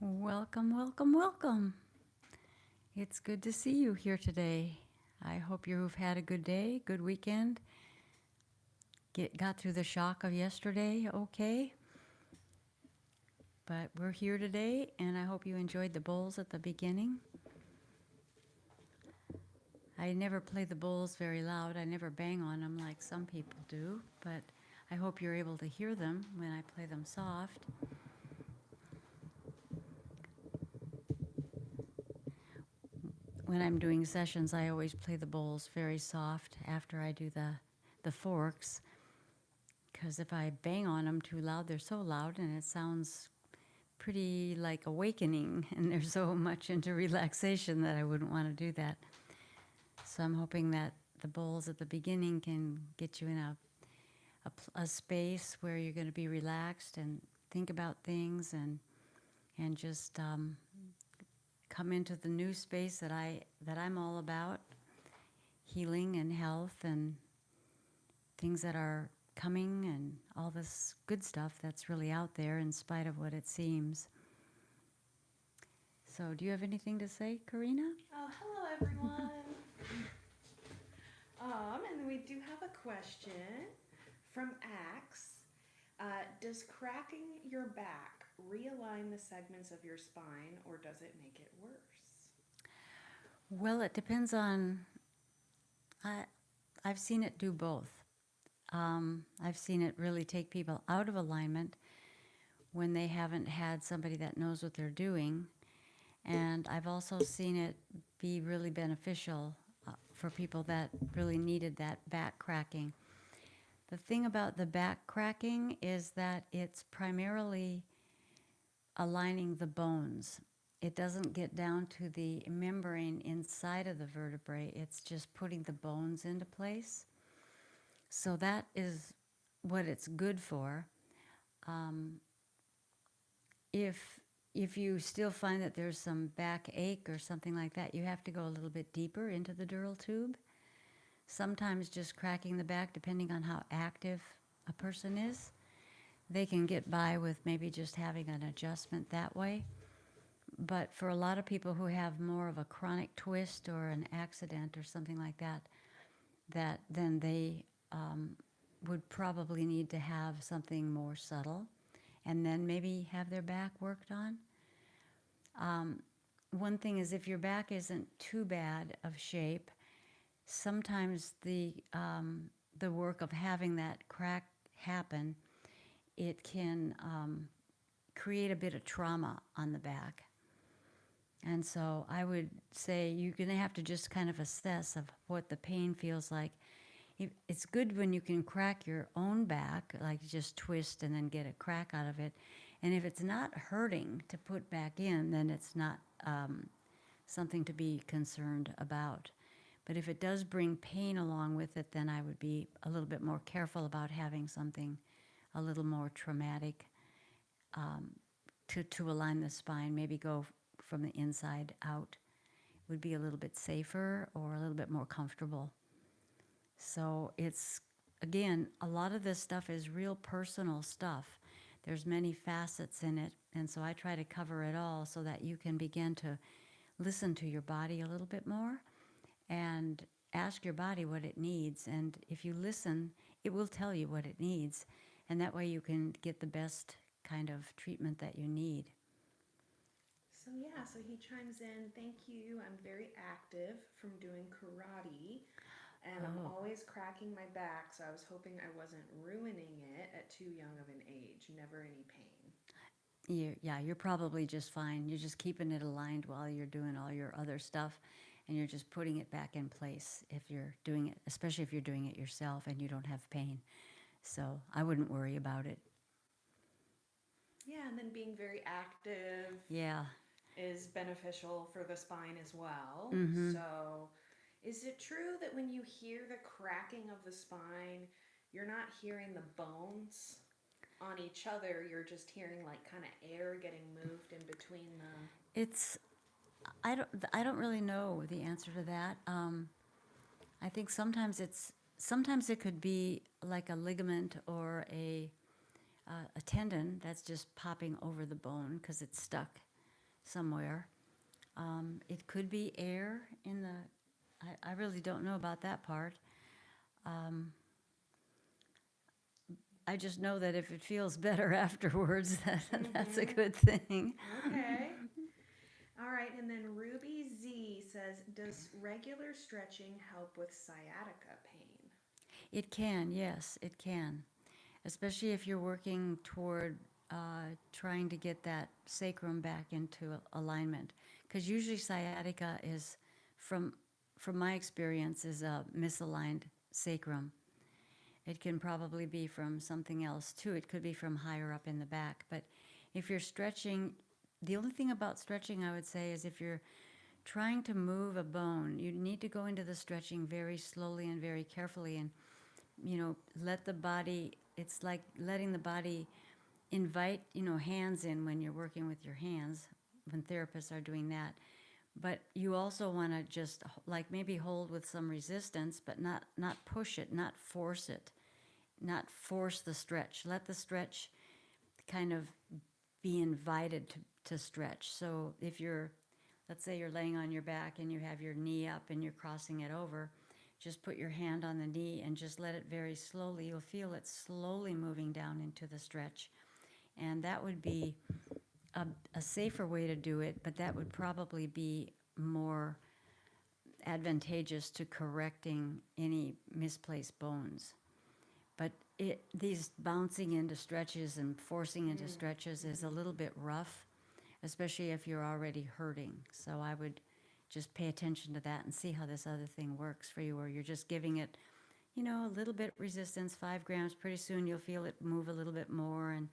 Welcome, welcome, welcome. It's good to see you here today. I hope you've had a good day, good weekend. Got through the shock of yesterday okay. But we're here today, and I hope you enjoyed the bowls at the beginning. I never play the bowls very loud. I never bang on them like some people do, but I hope you're able to hear them when I play them soft. When I'm doing sessions, I always play the bowls very soft after I do the forks, because if I bang on them too loud, they're so loud and it sounds pretty like awakening, and they're so much into relaxation that I wouldn't want to do that. So I'm hoping that the bowls at the beginning can get you in a space where you're going to be relaxed and think about things and just come into the new space that I'm all about, healing and health and things that are coming and all this good stuff that's really out there in spite of what it seems. So do you have anything to say, Corrina? Oh, hello everyone. And we do have a question from Axe. Does cracking your back realign the segments of your spine, or does it make it worse? Well, it depends on. I've seen it do both. I've seen it really take people out of alignment when they haven't had somebody that knows what they're doing. And I've also seen it be really beneficial for people that really needed that back cracking. The thing about the back cracking is that it's primarily aligning the bones. It doesn't get down to the membrane inside of the vertebrae. It's just putting the bones into place. So that is what it's good for. If you still find that there's some back ache or something like that, you have to go a little bit deeper into the dural tube. Sometimes just cracking the back, depending on how active a person is, they can get by with maybe just having an adjustment that way. But for a lot of people who have more of a chronic twist or an accident or something like that, then they would probably need to have something more subtle and then maybe have their back worked on. One thing is, if your back isn't too bad of shape, sometimes the work of having that crack happen, it can create a bit of trauma on the back. And so I would say you're going to have to just kind of assess of what the pain feels like. It's good when you can crack your own back, like just twist and then get a crack out of it. And if it's not hurting to put back in, then it's not something to be concerned about. But if it does bring pain along with it, then I would be a little bit more careful about having something a little more traumatic to align the spine. Maybe go from the inside out would be a little bit safer or a little bit more comfortable. So it's, again, a lot of this stuff is real personal stuff. There's many facets in it, and so I try to cover it all so that you can begin to listen to your body a little bit more and ask your body what it needs. And if you listen, it will tell you what it needs, and that way you can get the best kind of treatment that you need. So he chimes in, thank you. I'm very active from doing karate, and I'm always cracking my back, so I was hoping I wasn't ruining it at too young of an age. Never any pain. You're probably just fine. You're just keeping it aligned while you're doing all your other stuff, and you're just putting it back in place if you're doing it, especially if you're doing it yourself and you don't have pain. So I wouldn't worry about it. Yeah, and then being very active Yeah. is beneficial for the spine as well. Mm-hmm. So, is it true that when you hear the cracking of the spine, you're not hearing the bones on each other, you're just hearing like kind of air getting moved in between the... It's I don't really know the answer to that. I think sometimes it could be like a ligament or a tendon that's just popping over the bone because it's stuck. somewhere. It could be air in the, I really don't know about that part. Um, I just know that if it feels better afterwards, that's a good thing. Okay. All right, and then Ruby Z says, does regular stretching help with sciatica pain? It can, yes, it can. Especially if you're working toward trying to get that sacrum back into alignment. Because usually sciatica is, from, from my experience, is a misaligned sacrum. It can probably be from something else too. It could be from higher up in the back. But if you're stretching, the only thing about stretching I would say is if you're trying to move a bone, you need to go into the stretching very slowly and very carefully, and let the body, it's like letting the body invite, hands in when you're working with your hands, when therapists are doing that. But you also want to just like maybe hold with some resistance, but not push it, not force it, not force the stretch. Let the stretch kind of be invited to stretch. So if let's say you're laying on your back and you have your knee up and you're crossing it over, just put your hand on the knee and just let it very slowly. You'll feel it slowly moving down into the stretch. And that would be a safer way to do it, but that would probably be more advantageous to correcting any misplaced bones. But these bouncing into stretches and forcing into stretches is a little bit rough, especially if you're already hurting. So I would just pay attention to that and see how this other thing works for you, where you're just giving it, a little bit resistance, 5 grams. Pretty soon you'll feel it move a little bit more and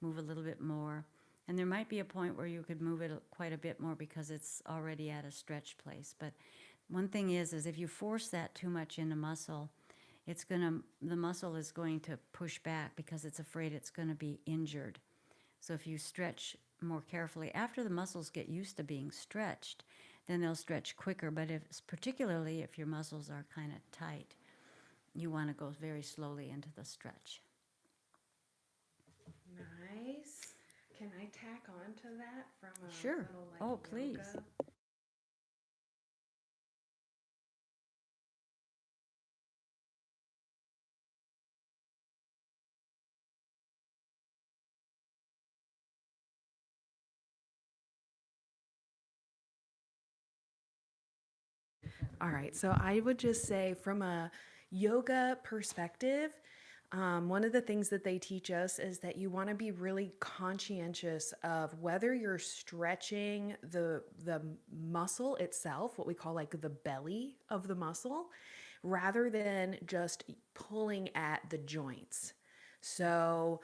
move a little bit more. And there might be a point where you could move it quite a bit more because it's already at a stretch place. But one thing is if you force that too much into muscle, the muscle is going to push back because it's afraid it's going to be injured. So if you stretch more carefully, after the muscles get used to being stretched, then they'll stretch quicker. But particularly if your muscles are kind of tight, you want to go very slowly into the stretch. Nice. Can I tack on to that from a Sure. little like Oh, please. yoga? All right, so I would just say from a yoga perspective, one of the things that they teach us is that you want to be really conscientious of whether you're stretching the muscle itself, what we call like the belly of the muscle, rather than just pulling at the joints. So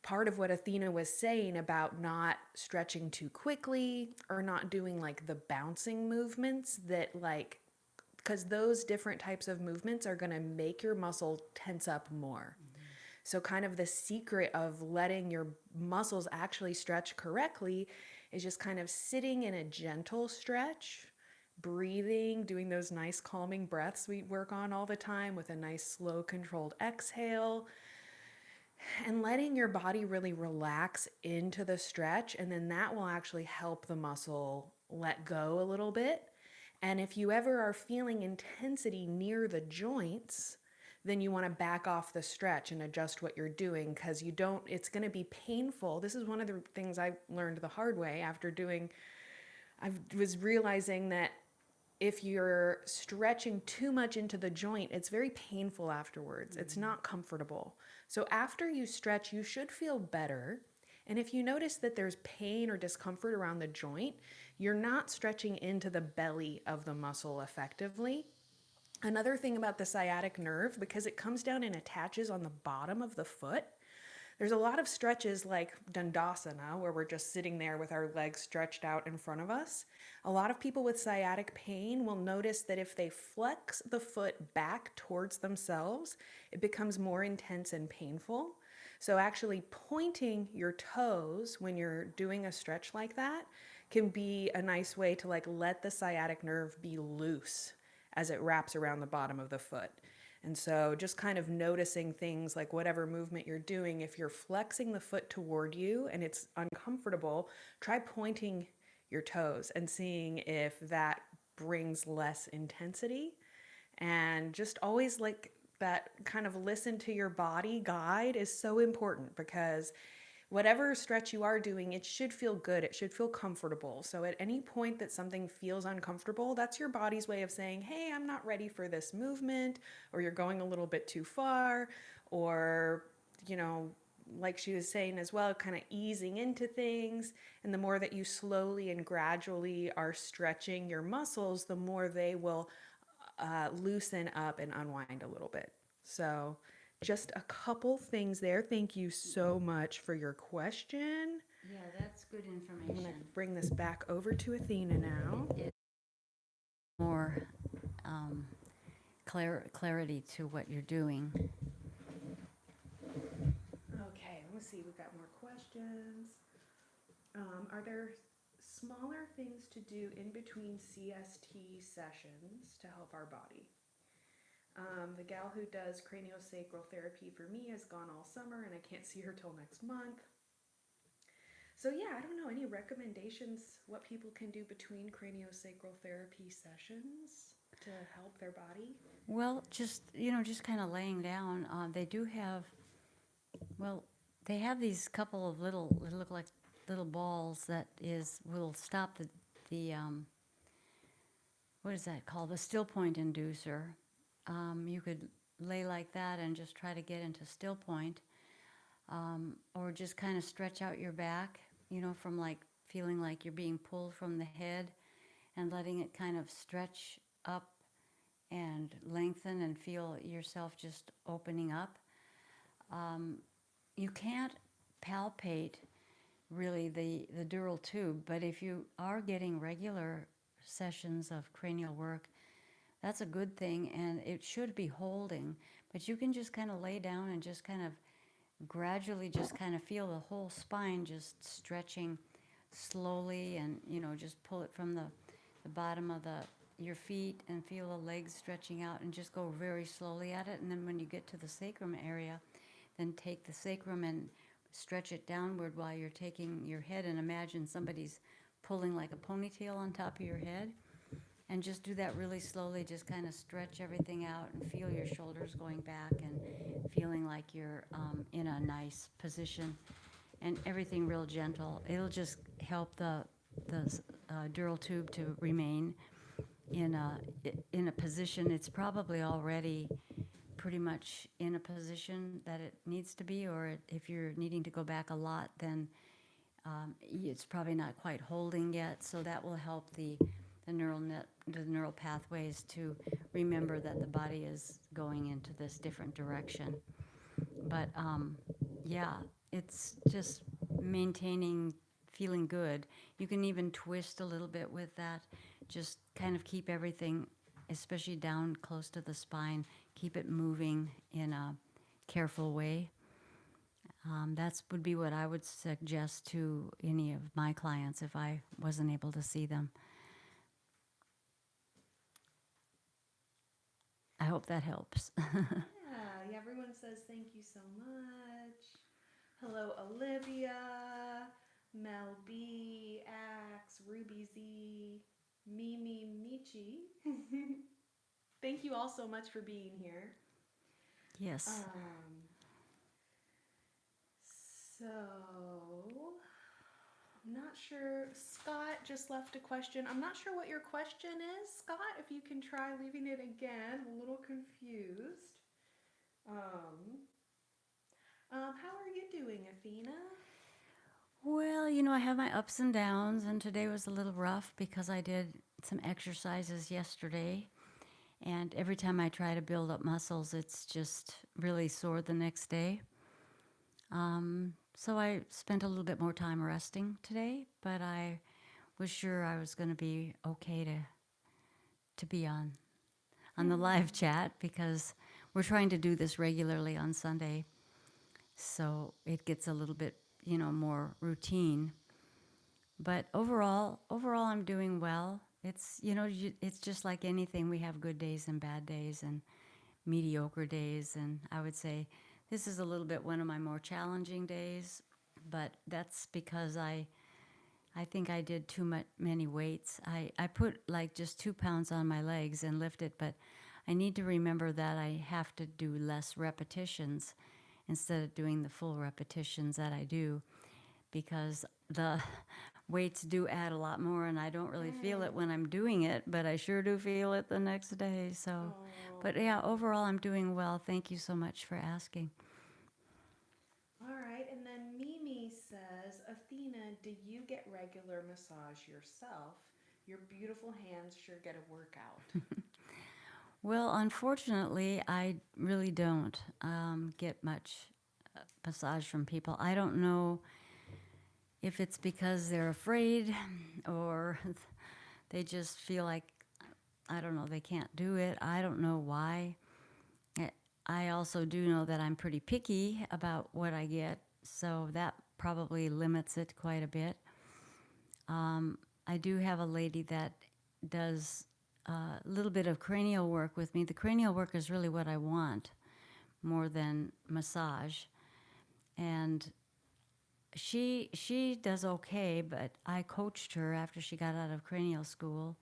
part of what Athena was saying about not stretching too quickly or not doing like the bouncing movements that like, because those different types of movements are going to make your muscle tense up more. So kind of the secret of letting your muscles actually stretch correctly is just kind of sitting in a gentle stretch, breathing, doing those nice calming breaths we work on all the time with a nice slow controlled exhale, and letting your body really relax into the stretch. And then that will actually help the muscle let go a little bit. And if you ever are feeling intensity near the joints, then you want to back off the stretch and adjust what you're doing, because it's going to be painful. This is one of the things I learned the hard way after I was realizing that if you're stretching too much into the joint, it's very painful afterwards. It's not comfortable. So after you stretch, you should feel better. And if you notice that there's pain or discomfort around the joint, you're not stretching into the belly of the muscle effectively. Another thing about the sciatic nerve, because it comes down and attaches on the bottom of the foot, there's a lot of stretches like Dandasana, where we're just sitting there with our legs stretched out in front of us. A lot of people with sciatic pain will notice that if they flex the foot back towards themselves, it becomes more intense and painful. So actually pointing your toes when you're doing a stretch like that can be a nice way to like let the sciatic nerve be loose as it wraps around the bottom of the foot. And so just kind of noticing things like whatever movement you're doing, if you're flexing the foot toward you and it's uncomfortable, try pointing your toes and seeing if that brings less intensity. And just always like that kind of listen to your body guide is so important, because whatever stretch you are doing, it should feel good. It should feel comfortable. So at any point that something feels uncomfortable, that's your body's way of saying, hey, I'm not ready for this movement, or you're going a little bit too far, or, you know, like she was saying as well, kind of easing into things. And the more that you slowly and gradually are stretching your muscles, the more they will loosen up and unwind a little bit. So, just a couple things there. Thank you so much for your question. Yeah, that's good I'm going information. to bring this back over to Athena now. More clarity to what you're doing. Okay, let's see. We've got more questions. Are there smaller things to do in between CST sessions to help our body? The gal who does craniosacral therapy for me is gone all summer and I can't see her till next month. So yeah, I don't know, any recommendations what people can do between craniosacral therapy sessions to help their body? Well, just just kind of laying down. They do have, well, they have these couple of little, they look like little balls that will stop the what is that called? The still point inducer. You could lay like that and just try to get into still point, or just kind of stretch out your back, from like feeling like you're being pulled from the head and letting it kind of stretch up and lengthen and feel yourself just opening up. You can't palpate really the dural tube, but if you are getting regular sessions of cranial work, that's a good thing, and it should be holding. But you can just kind of lay down and just kind of gradually just kind of feel the whole spine just stretching slowly, and just pull it from the bottom of your feet and feel the legs stretching out, and just go very slowly at it. And then when you get to the sacrum area, then take the sacrum and stretch it downward while you're taking your head, and imagine somebody's pulling like a ponytail on top of your head. And just do that really slowly, just kind of stretch everything out and feel your shoulders going back and feeling like you're in a nice position, and everything real gentle. It'll just help the dural tube to remain in a position. It's probably already pretty much in a position that it needs to be, or if you're needing to go back a lot, then it's probably not quite holding yet. So that will help the neural pathways to remember that the body is going into this different direction. But yeah, it's just maintaining feeling good. You can even twist a little bit with that. Just kind of keep everything, especially down close to the spine, keep it moving in a careful way. That would be what I would suggest to any of my clients if I wasn't able to see them. I hope that helps. Yeah, everyone says thank you so much. Hello, Olivia, Mel B, Axe, Ruby Z, Mimi Michi. Thank you all so much for being here. Yes. So, I'm not sure. Scott just left a question. I'm not sure what your question is, Scott. If you can try leaving it again. I'm a little confused. How are you doing, Athena? Well, I have my ups and downs, and today was a little rough because I did some exercises yesterday, and every time I try to build up muscles, it's just really sore the next day. So I spent a little bit more time resting today, but I was sure I was going to be okay to be on the live chat, because we're trying to do this regularly on Sunday, so it gets a little bit more routine. But overall I'm doing well. It's it's just like anything. We have good days and bad days and mediocre days, and I would say this is a little bit one of my more challenging days, but that's because I I think I did many weights. I put like just 2 pounds on my legs and lifted, but I need to remember that I have to do less repetitions instead of doing the full repetitions that I do, because the weights do add a lot more, and I don't really feel it when I'm doing it, but I sure do feel it the next day. So, but yeah, overall I'm doing well. Thank you so much for asking. All right, and then Mimi says, Athena, do you get regular massage yourself? Your beautiful hands sure get a workout. Well, unfortunately, I really don't get much massage from people. I don't know if it's because they're afraid or they just feel like, I don't know, they can't do it. I don't know why. I also do know that I'm pretty picky about what I get, so that probably limits it quite a bit. I do have a lady that does a little bit of cranial work with me. The cranial work is really what I want more than massage. And she does okay, but I coached her after she got out of cranial school,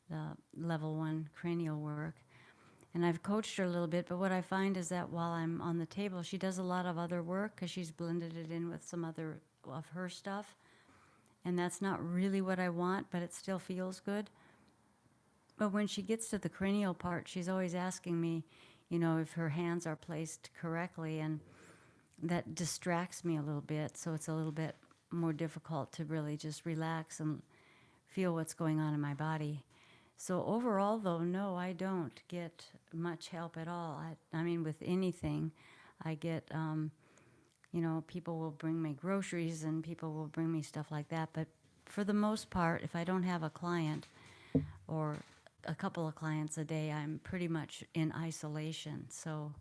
the level 1 cranial work. And I've coached her a little bit, but what I find is that while I'm on the table, she does a lot of other work because she's blended it in with some other of her stuff. And that's not really what I want, but it still feels good. But when she gets to the cranial part, she's always asking me, if her hands are placed correctly, and that distracts me a little bit. So it's a little bit more difficult to really just relax and feel what's going on in my body. So overall, though, no, I don't get much help at all. I mean, with anything, I get, people will bring me groceries and people will bring me stuff like that. But for the most part, if I don't have a client or a couple of clients a day, I'm pretty much in isolation. So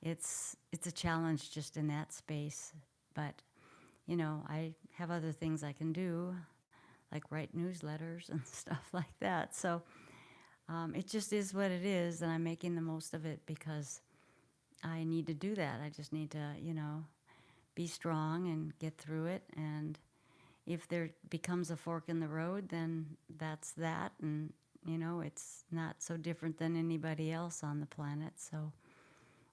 it's a challenge just in that space. But, I have other things I can do, like write newsletters and stuff like that. So it just is what it is, and I'm making the most of it because I need to do that. I just need to, be strong and get through it. And if there becomes a fork in the road, then that's that. And, it's not so different than anybody else on the planet. So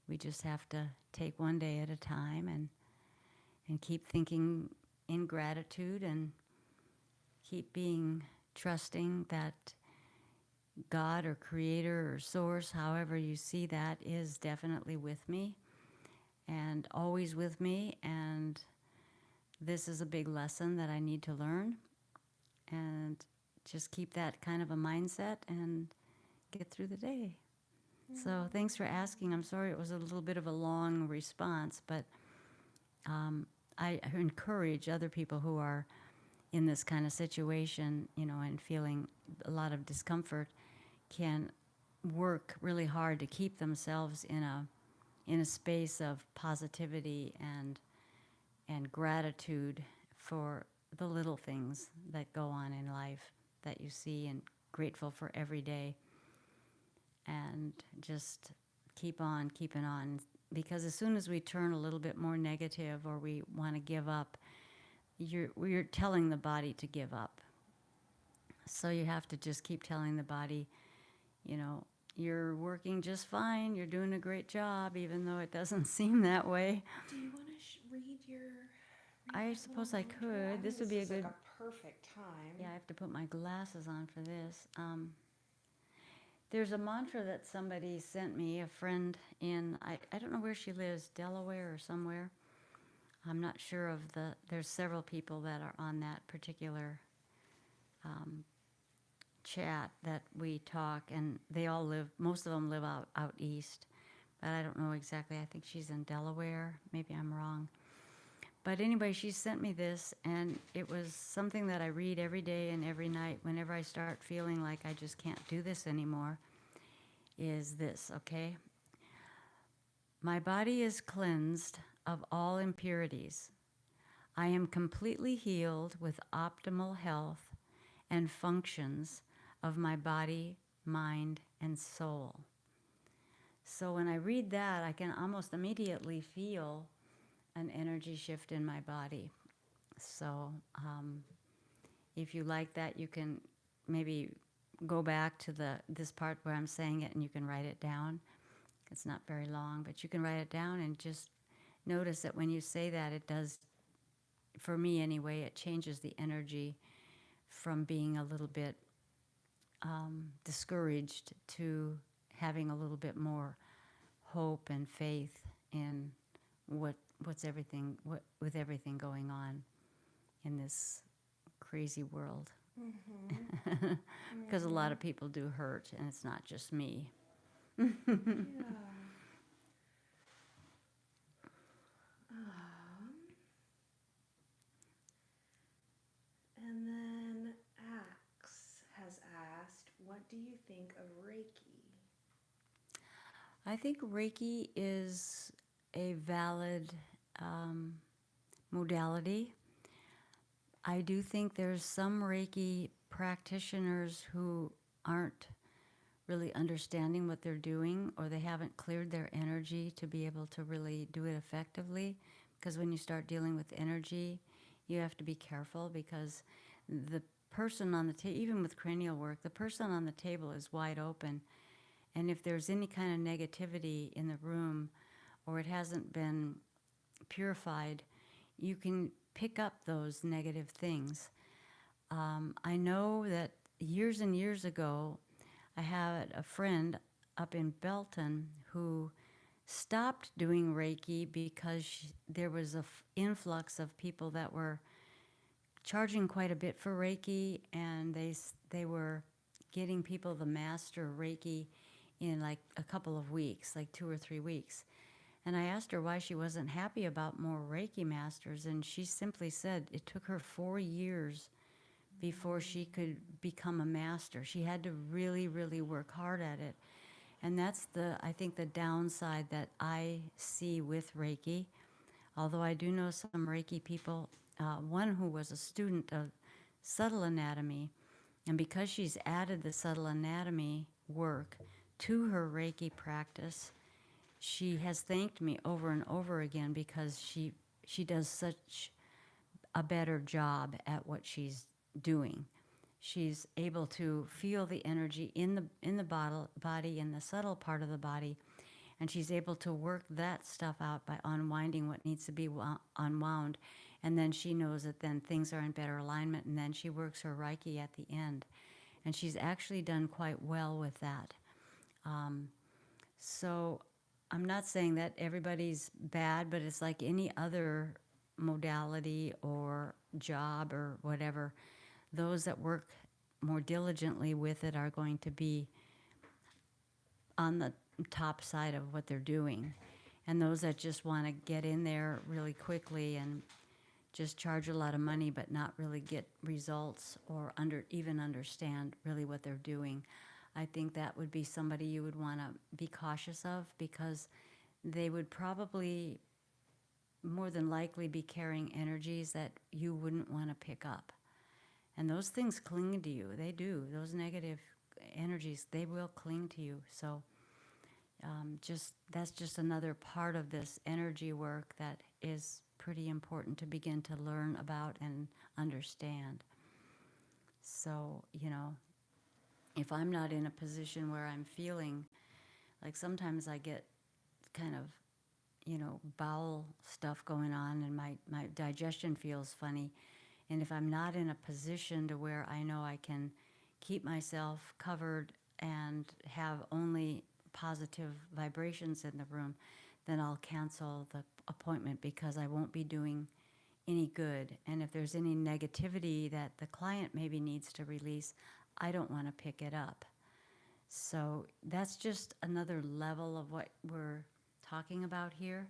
we just have to take one day at a time and keep thinking in gratitude and keep being trusting that God or creator or source, however you see that, is definitely with me and always with me. And this is a big lesson that I need to learn, and just keep that kind of a mindset and get through the day. So thanks for asking. I'm sorry it was a little bit of a long response, but I encourage other people who are in this kind of situation, and feeling a lot of discomfort, can work really hard to keep themselves in a space of positivity and gratitude for the little things that go on in life that you see, and grateful for every day. And just keep on keeping on, because as soon as we turn a little bit more negative or we want to give up, we're telling the body to give up. So you have to just keep telling the body, you're working just fine, you're doing a great job, even though it doesn't seem that way. Do you want to read I suppose I could. This would be a good. Like a perfect time. Yeah, I have to put my glasses on for this. There's a mantra that somebody sent me, a friend in, I don't know where she lives, Delaware or somewhere. I'm not sure of there's several people that are on that particular chat that we talk, and they all most of them live out east, but I don't know exactly. I think she's in Delaware. Maybe I'm wrong. But anyway, she sent me this, and it was something that I read every day and every night whenever I start feeling like I just can't do this anymore, is this, okay? My body is cleansed of all impurities. I am completely healed with optimal health and functions of my body, mind, and soul. So when I read that, I can almost immediately feel an energy shift in my body. So if you like that, you can maybe go back to this part where I'm saying it and you can write it down. It's not very long, but you can write it down and just notice that when you say that, it does, for me anyway, it changes the energy from being a little bit discouraged to having a little bit more hope and faith in what's everything with everything going on in this crazy world. Mm-hmm. Because a lot of people do hurt, and it's not just me. Yeah. And then Axe has asked, what do you think of Reiki? I think Reiki is a valid modality. I do think there's some Reiki practitioners who aren't really understanding what they're doing, or they haven't cleared their energy to be able to really do it effectively. Because when you start dealing with energy, you have to be careful, because the person on the table, even with cranial work, the person on the table is wide open. And if there's any kind of negativity in the room, or it hasn't been purified, you can pick up those negative things. I know that years and years ago, I had a friend up in Belton who stopped doing Reiki because there was an influx of people that were charging quite a bit for Reiki, and they were getting people the master Reiki in like a couple of weeks, like 2 or 3 weeks. And I asked her why she wasn't happy about more Reiki masters, and she simply said it took her 4 years before she could become a master. She had to really, really work hard at it. And that's I think the downside that I see with Reiki. Although I do know some Reiki people, one who was a student of subtle anatomy, and because she's added the subtle anatomy work to her Reiki practice, she has thanked me over and over again, because she does such a better job at what she's doing. She's able to feel the energy in the body, in the subtle part of the body, and she's able to work that stuff out by unwinding what needs to be unwound. And then she knows that then things are in better alignment, and then she works her Reiki at the end. And she's actually done quite well with that. So I'm not saying that everybody's bad, but it's like any other modality or job or whatever. Those that work more diligently with it are going to be on the top side of what they're doing. And those that just want to get in there really quickly and just charge a lot of money but not really get results or even understand really what they're doing, I think that would be somebody you would want to be cautious of, because they would probably more than likely be carrying energies that you wouldn't want to pick up. And those things cling to you. They do. Those negative energies, they will cling to you. So that's just another part of this energy work that is pretty important to begin to learn about and understand. So, if I'm not in a position where I'm feeling, like sometimes I get kind of, bowel stuff going on, and my digestion feels funny. And if I'm not in a position to where I know I can keep myself covered and have only positive vibrations in the room, then I'll cancel the appointment, because I won't be doing any good. And if there's any negativity that the client maybe needs to release, I don't want to pick it up. So that's just another level of what we're talking about here.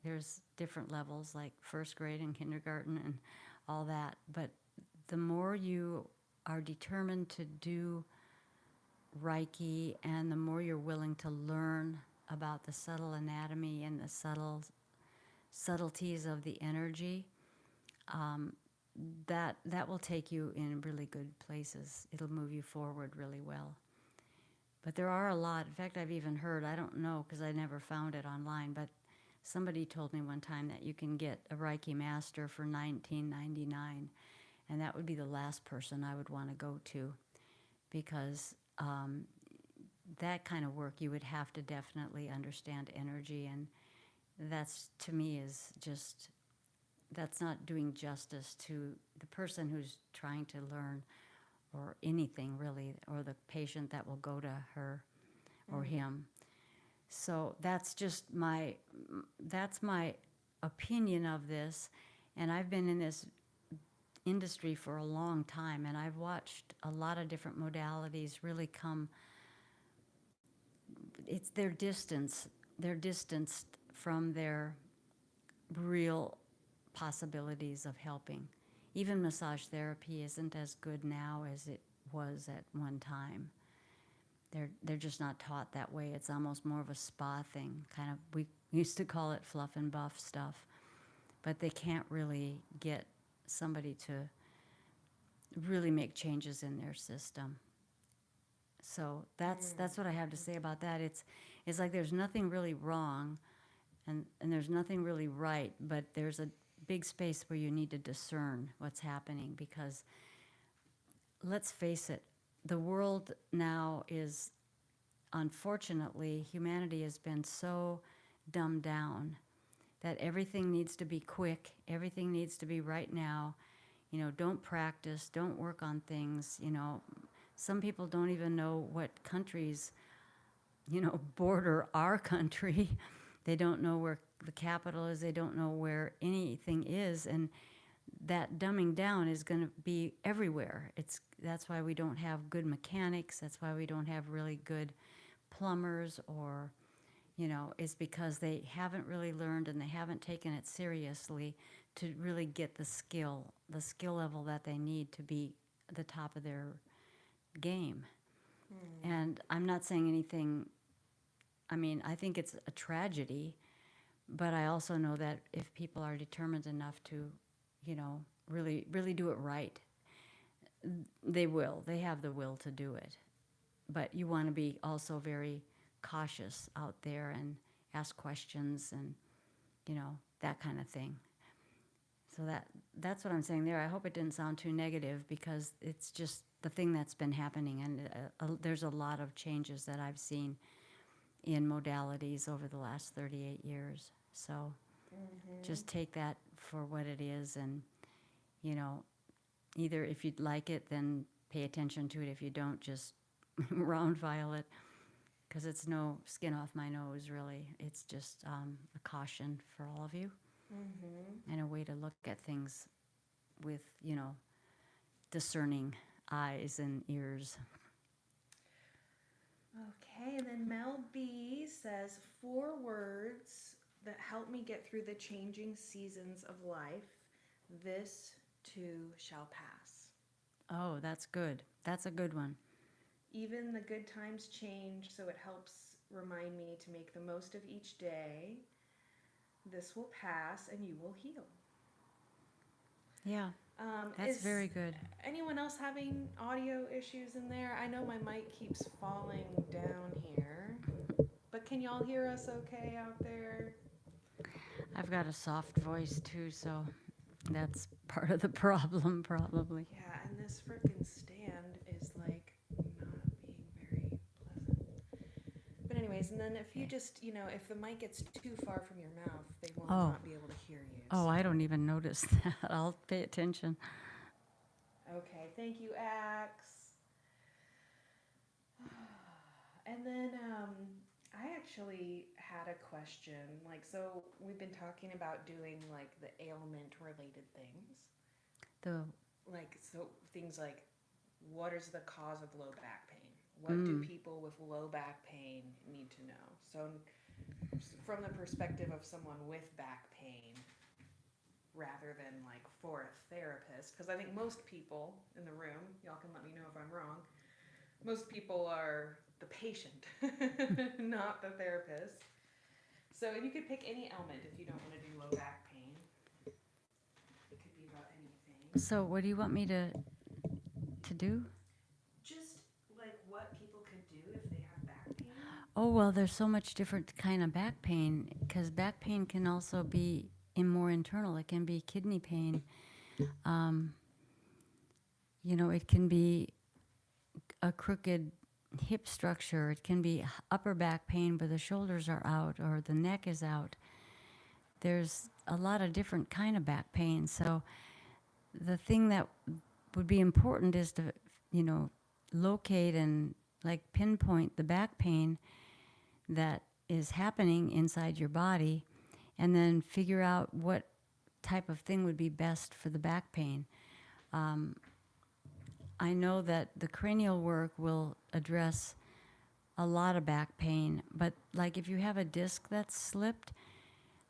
There's different levels, like first grade and kindergarten and all that. But the more you are determined to do Reiki, and the more you're willing to learn about the subtle anatomy and the subtleties of the energy, that will take you in really good places. It'll move you forward really well. But there are a lot. In fact, I've even heard, I don't know because I never found it online, but somebody told me one time that you can get a Reiki master for $19.99. And that would be the last person I would want to go to, because that kind of work, you would have to definitely understand energy. And that's, to me, is just, that's not doing justice to the person who's trying to learn, or anything really, or the patient that will go to her or him. So that's just that's my opinion of this. And I've been in this industry for a long time, and I've watched a lot of different modalities really come. It's they're distanced from their real possibilities of helping. Even massage therapy isn't as good now as it was at one time. They're just not taught that way. It's almost more of a spa thing, kind of. We used to call it fluff and buff stuff, but they can't really get somebody to really make changes in their system. So that's what I have to say about that. It's like there's nothing really wrong, and there's nothing really right, but there's a big space where you need to discern what's happening, because let's face it, the world now is, unfortunately, humanity has been so dumbed down that everything needs to be quick, everything needs to be right now. Don't practice, don't work on things. Some people don't even know what countries, border our country. They don't know where the capital is, they don't know where anything is, and that dumbing down is going to be everywhere. That's why we don't have good mechanics, that's why we don't have really good plumbers, or it's because they haven't really learned and they haven't taken it seriously to really get the skill level that they need to be at the top of their game. And I'm not saying anything, I think it's a tragedy, but I also know that if people are determined enough to, really, really do it right, they will. They have the will to do it. But you want to be also very cautious out there and ask questions and, that kind of thing. So that's what I'm saying there. I hope it didn't sound too negative, because it's just the thing that's been happening. And there's a lot of changes that I've seen in modalities over the last 38 years. So just take that for what it is, and, either if you'd like it, then pay attention to it. If you don't, just round file it, because it's no skin off my nose, really. It's just a caution for all of you, and a way to look at things with, discerning eyes and ears. Okay, and then Mel B says 4 words that help me get through the changing seasons of life. This too shall pass. Oh, that's good. That's a good one. Even the good times change, so it helps remind me to make the most of each day. This will pass and you will heal. Yeah, that's very good. Anyone else having audio issues in there? I know my mic keeps falling down here, but can y'all hear us okay out there? I've got a soft voice too, so that's part of the problem, probably. Yeah, and this frickin' stand is like not being very pleasant. But anyways, and then if you just, if the mic gets too far from your mouth, they will not be able to hear you. Oh, I don't even notice that. I'll pay attention. Okay, thank you, Axe. And then I actually had a question. So we've been talking about doing the ailment-related things. So things like, what is the cause of low back pain? What do people with low back pain need to know? So from the perspective of someone with back pain, rather than for a therapist, because I think most people in the room, y'all can let me know if I'm wrong, most people are the patient, not the therapist. So you could pick any ailment if you don't want to do low back pain. It could be about anything. So what do you want me to do? Just what people could do if they have back pain. Oh, well, there's so much different kind of back pain, because back pain can also be more internal. It can be kidney pain. it can be a crooked hip structure. It can be upper back pain where the shoulders are out or the neck is out. There's a lot of different kind of back pain. So the thing that would be important is to, locate and like pinpoint the back pain that is happening inside your body, and then figure out what type of thing would be best for the back pain. I know that the cranial work will address a lot of back pain, but like if you have a disc that's slipped,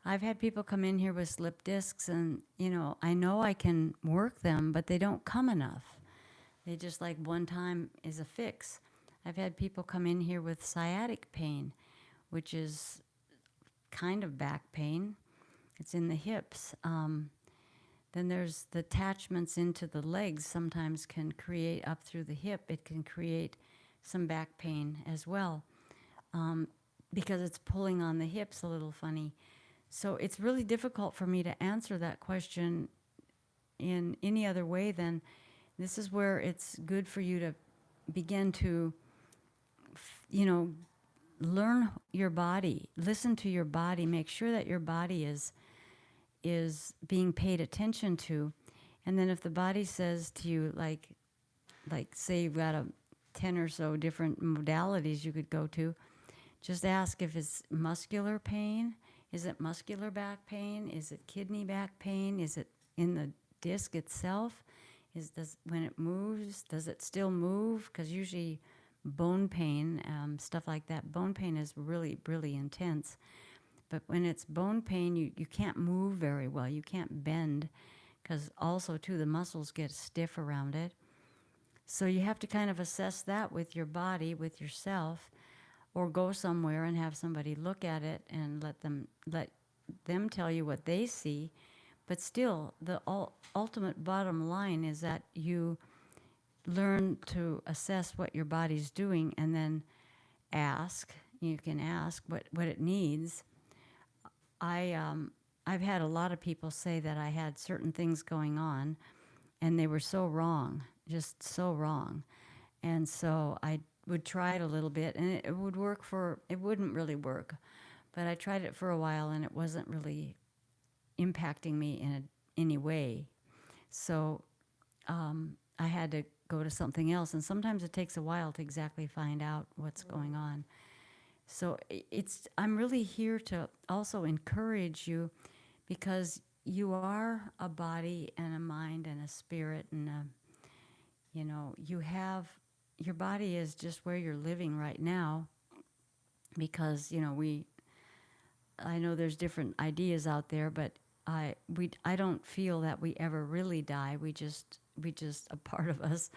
I've had people come in here with slipped discs, and I know I can work them, but they don't come enough. They just like one time is a fix. I've had people come in here with sciatic pain, which is kind of back pain. It's in the hips. Then there's the attachments into the legs sometimes can create up through the hip. It can create some back pain as well, because it's pulling on the hips a little funny. So it's really difficult for me to answer that question in any other way than this is where it's good for you to begin to, learn your body, listen to your body, make sure that your body is being paid attention to. And then if the body says to you, like say you've got 10 or so different modalities you could go to, just ask if it's muscular pain. Is it muscular back pain? Is it kidney back pain? Is it in the disc itself? When it moves, does it still move? Because usually bone pain, stuff like that, bone pain is really, really intense. But when it's bone pain, you can't move very well. You can't bend, because also, too, the muscles get stiff around it. So you have to kind of assess that with your body, with yourself, or go somewhere and have somebody look at it and let them tell you what they see. But still, the ultimate bottom line is that you learn to assess what your body's doing, and then ask. You can ask what it needs. I've had a lot of people say that I had certain things going on, and they were so wrong, just so wrong. And so I would try it a little bit, and it wouldn't really work. But I tried it for a while, and it wasn't really impacting me in any way. So I had to go to something else, and sometimes it takes a while to exactly find out what's going on. So I'm really here to also encourage you, because you are a body and a mind and a spirit, and your body is just where you're living right now, because I know there's different ideas out there, but I don't feel that we ever really die. We just a part of us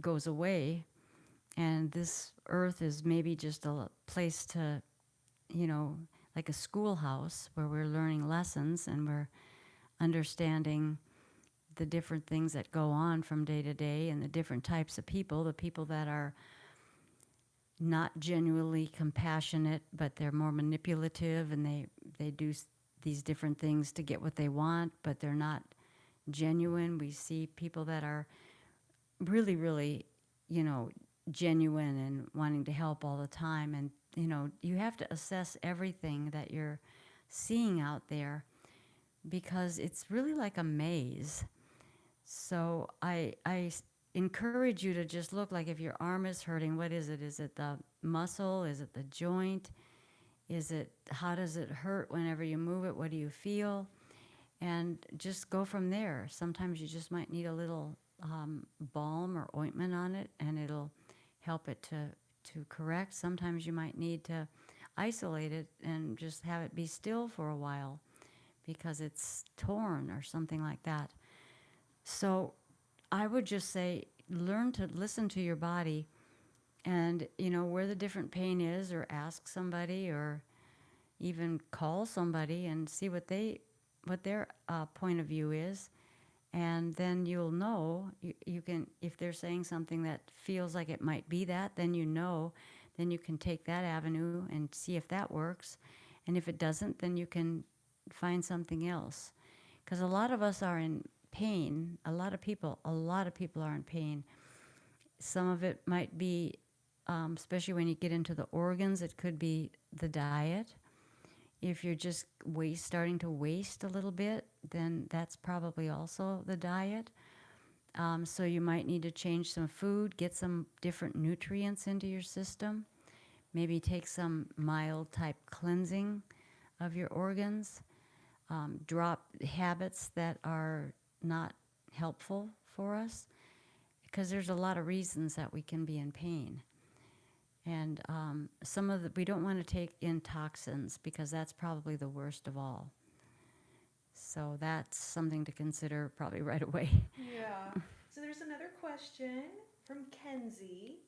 goes away, and this earth is maybe just a place to, like a schoolhouse where we're learning lessons and we're understanding the different things that go on from day to day, and the different types of people, the people that are not genuinely compassionate, but they're more manipulative, and they do these different things to get what they want, but they're not genuine. We see people that are really, really, genuine and wanting to help all the time. And, you have to assess everything that you're seeing out there, because it's really like a maze. So I encourage you to just look, like if your arm is hurting, what is it? Is it the muscle? Is it the joint? How does it hurt whenever you move it? What do you feel? And just go from there. Sometimes you just might need a little balm or ointment on it, and it'll help it to correct. Sometimes you might need to isolate it and just have it be still for a while because it's torn or something like that. So I would just say, learn to listen to your body, and where the different pain is, or ask somebody, or even call somebody and see what their point of view is. And then you'll know, you can, if they're saying something that feels like it might be that, then then you can take that avenue and see if that works. And if it doesn't, then you can find something else. Because a lot of us are in pain. A lot of people are in pain. Some of it might be, especially when you get into the organs, it could be the diet. If you're just starting to waste a little bit, then that's probably also the diet. So you might need to change some food, get some different nutrients into your system, maybe take some mild type cleansing of your organs, drop habits that are not helpful for us, because there's a lot of reasons that we can be in pain. And we don't want to take in toxins, because that's probably the worst of all. So that's something to consider probably right away. Yeah. So there's another question from Kenzie.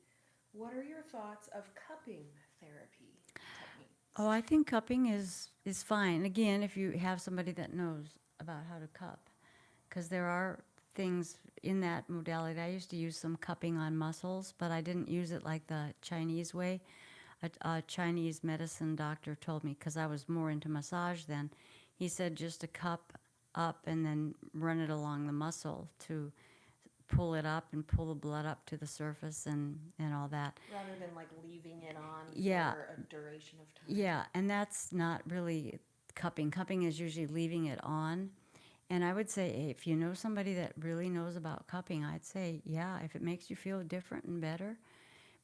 What are your thoughts of cupping therapy techniques? Oh, I think cupping is fine. Again, if you have somebody that knows about how to cup, because there are things in that modality. I used to use some cupping on muscles, but I didn't use it like the Chinese way. A Chinese medicine doctor told me, because I was more into massage then, he said just to cup up and then run it along the muscle to pull it up and pull the blood up to the surface and all that. Rather than like leaving it on Yeah. for a duration of time. Yeah, and that's not really cupping. Cupping is usually leaving it on. And I would say, if you know somebody that really knows about cupping, I'd say, yeah, if it makes you feel different and better.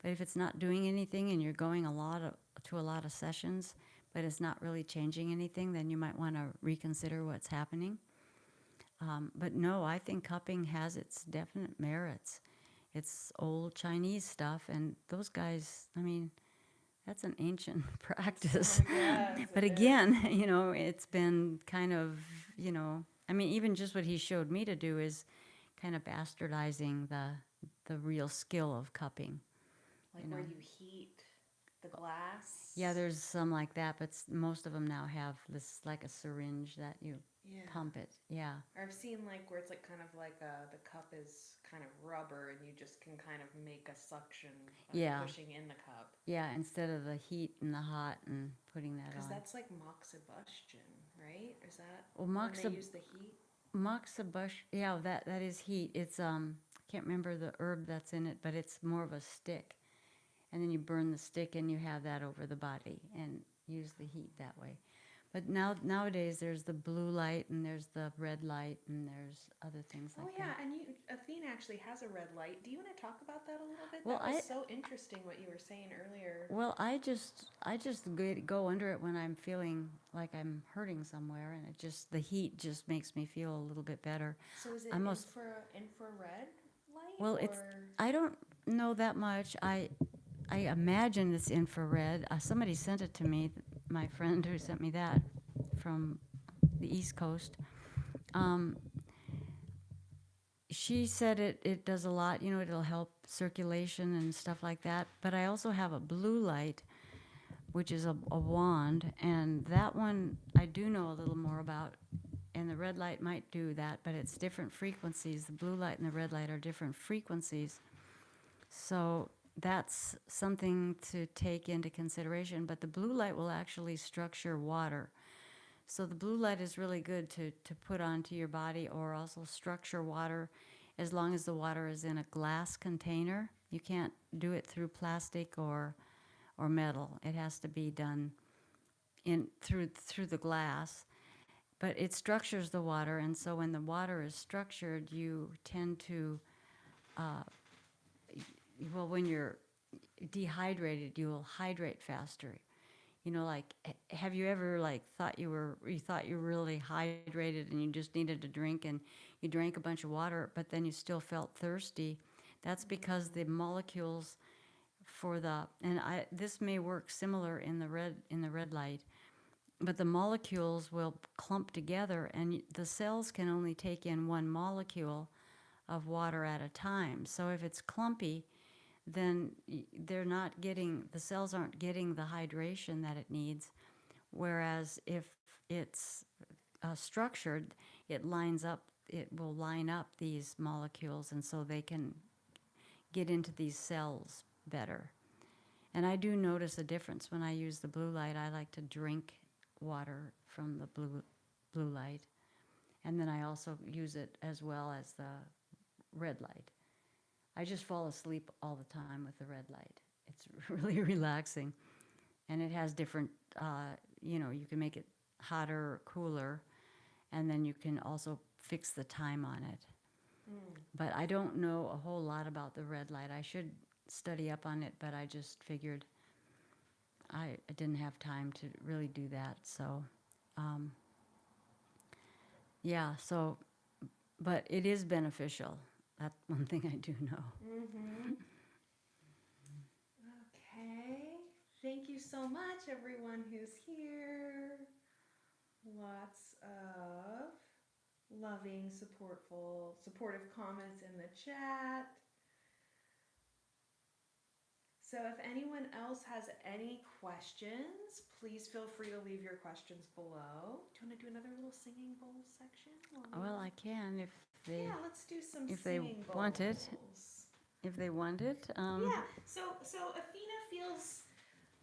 But if it's not doing anything and you're going to a lot of sessions, but it's not really changing anything, then you might want to reconsider what's happening. But no, I think cupping has its definite merits. It's old Chinese stuff, and those guys, I mean, that's an ancient practice. Yes, But it again, it's been kind of, I mean, even just what he showed me to do is kind of bastardizing the real skill of cupping. Like where you heat the glass. Yeah, there's some like that, but most of them now have this like a syringe that you pump it. Yeah. Or I've seen like where it's like kind of like the cup is kind of rubber and you just can kind of make a suction of pushing in the cup. Yeah, instead of the heat and the hot and putting that on. Because that's like moxibustion, right? Is that when they use the heat? Moxibustion, yeah, that is heat. It's I can't remember the herb that's in it, but it's more of a stick. And then you burn the stick and you have that over the body and use the heat that way. But nowadays there's the blue light and there's the red light and there's other things like that. Oh yeah, and Athena actually has a red light. Do you want to talk about that a little bit? Well, that was so interesting what you were saying earlier. Well, I just go under it when I'm feeling like I'm hurting somewhere, and the heat just makes me feel a little bit better. So is it infrared light? Well, I don't know that much. I imagine it's infrared. Somebody sent it to me, my friend who sent me that from the East Coast. She said it does a lot, it'll help circulation and stuff like that. But I also have a blue light, which is a wand, and that one I do know a little more about. And the red light might do that, but it's different frequencies. The blue light and the red light are different frequencies. So that's something to take into consideration. But the blue light will actually structure water. So the blue light is really good to put onto your body, or also structure water, as long as the water is in a glass container. You can't do it through plastic or metal. It has to be done through the glass. But it structures the water, and so when the water is structured, you tend to, when you're dehydrated, you will hydrate faster. Like, have you ever thought you were really hydrated and you just needed to drink, and you drank a bunch of water, but then you still felt thirsty? That's because the molecules this may work similar in the red light, but the molecules will clump together, and the cells can only take in one molecule of water at a time. So if it's clumpy, then the cells aren't getting the hydration that it needs. Whereas if it's structured, it will line up these molecules, and so they can get into these cells better. And I do notice a difference when I use the blue light. I like to drink water from the blue light. And then I also use it as well as the red light. I just fall asleep all the time with the red light. It's really relaxing. And it has different, you can make it hotter or cooler. And then you can also fix the time on it. But I don't know a whole lot about the red light. I should study up on it, but I just figured I didn't have time to really do that. So, but it is beneficial. That's one thing I do know. Okay. Thank you so much, everyone who's here. Lots of loving, supportive comments in the chat. So if anyone else has any questions, please feel free to leave your questions below. Do you want to do another little singing bowl section? Well, I can if they let's do some if they singing bowls. want it. If they want it. So Athena feels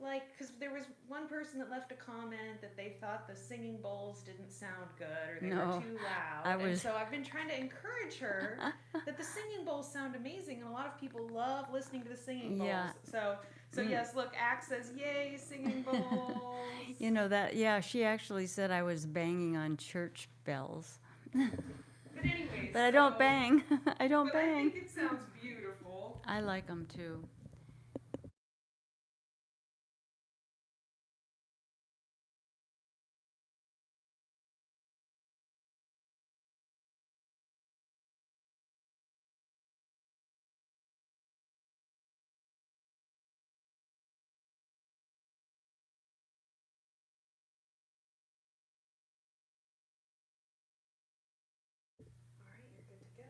like, because there was one person that left a comment that they thought the singing bowls didn't sound good or they were too loud. And so I've been trying to encourage her that the singing bowls sound amazing, and a lot of people love listening to the singing bowls. Yeah. So yes, look, Axe says, yay, singing bowls. She actually said I was banging on church bells. But anyways. But I don't bang. I don't bang. I think it sounds beautiful. I like them too. All right, you're good to go.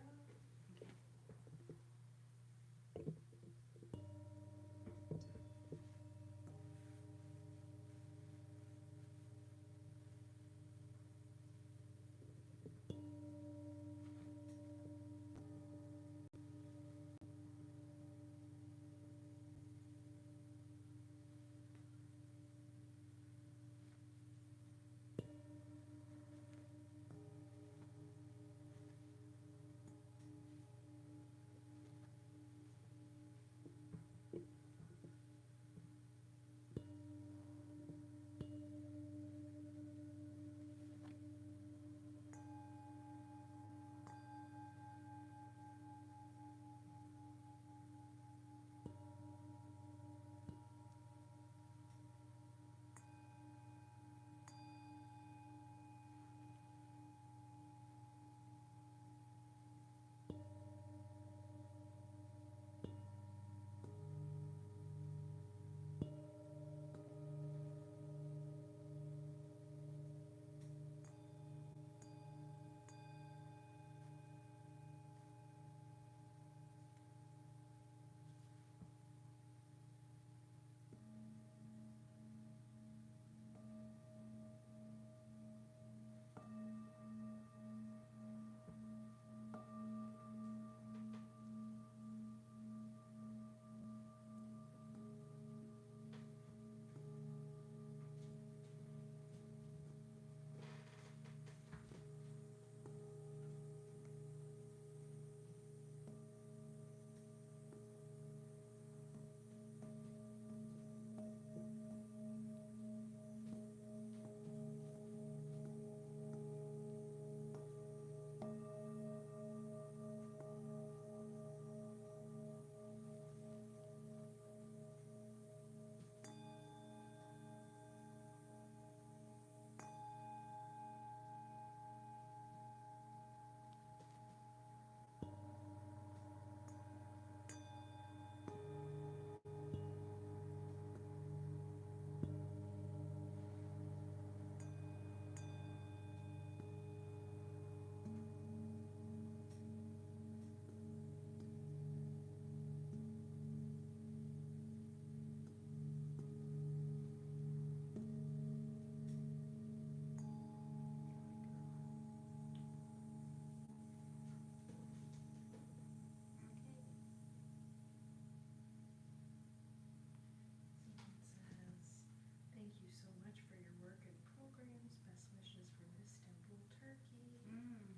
Thank you so much for your work and programs. Best wishes from Istanbul, Turkey.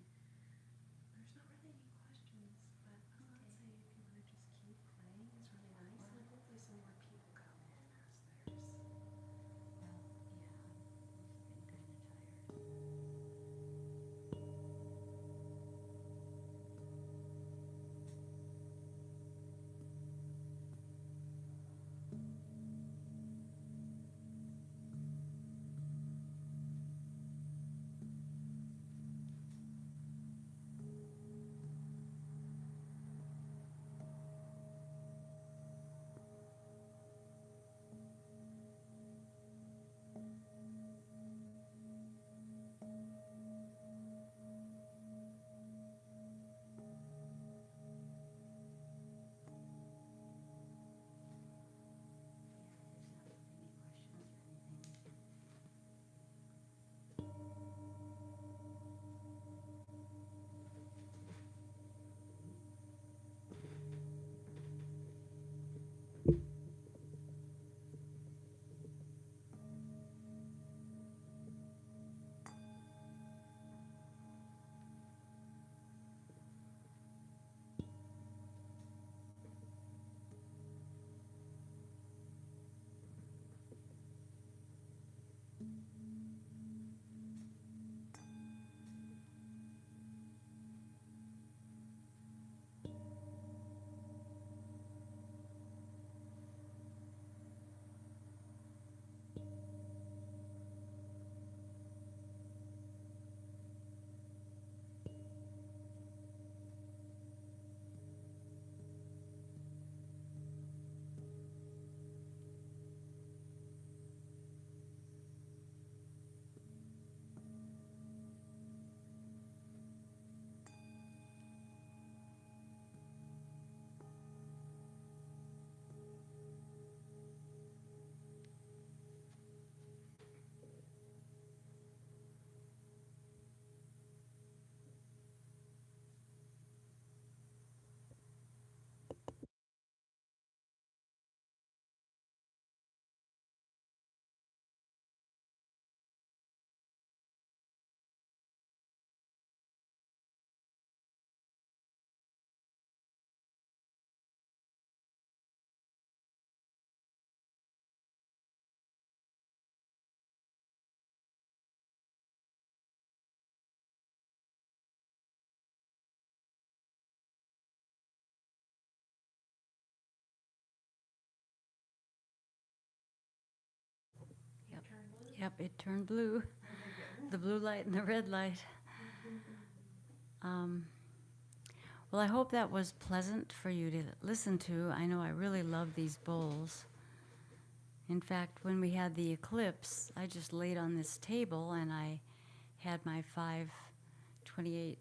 Yep, it turned blue. The blue light and the red light. Um, well, I hope that was pleasant for you to listen to. I know I really love these bowls. In fact, when we had the eclipse, I just laid on this table and I had my 528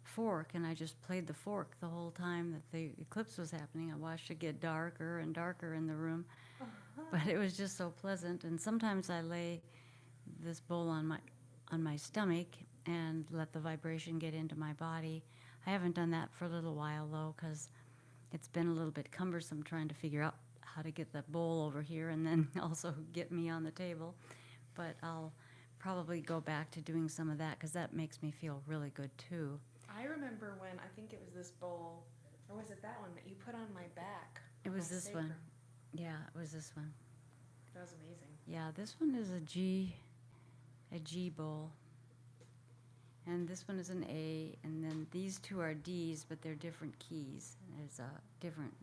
fork, and I just played the fork the whole time that the eclipse was happening. I watched it get darker and darker in the room, but it was just so pleasant. And sometimes I lay this bowl on my stomach and let the vibration get into my body. I haven't done that for a little while though, because it's been a little bit cumbersome trying to figure out how to get that bowl over here and then also get me on the table. But I'll probably go back to doing some of that because that makes me feel really good too. I remember when, I think it was this bowl, or was it that one that you put on my back? It was my this sacrum. one. Yeah, it was this one. That was amazing. Yeah, this one is a G bowl. And this one is an A, and then these two are D's, but they're different keys. There's a different,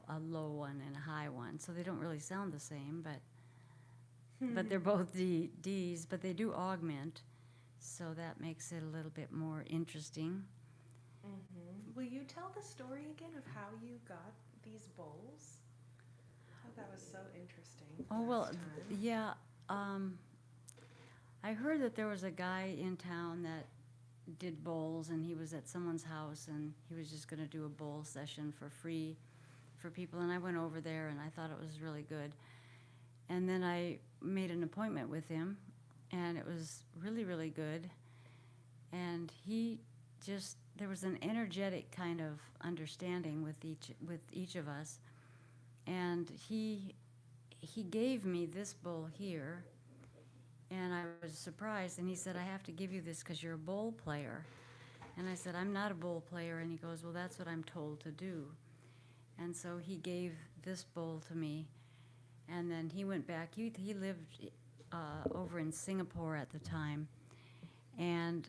a low one and a high one, so they don't really sound the same, but they're both D's, but they do augment, so that makes it a little bit more interesting. Mm-hmm. Will you tell the story again of how you got these bowls? I thought that was so interesting. Oh, well, yeah. I heard that there was a guy in town that did bowls, and he was at someone's house, and he was just going to do a bowl session for free for people, and I went over there, and I thought it was really good. And then I made an appointment with him, and it was really, really good. And there was an energetic kind of understanding with each of us. And he gave me this bowl here, and I was surprised. And he said, "I have to give you this because you're a bowl player." And I said, "I'm not a bowl player." And he goes, "Well, that's what I'm told to do." And so he gave this bowl to me. And then he went back. He lived over in Singapore at the time. And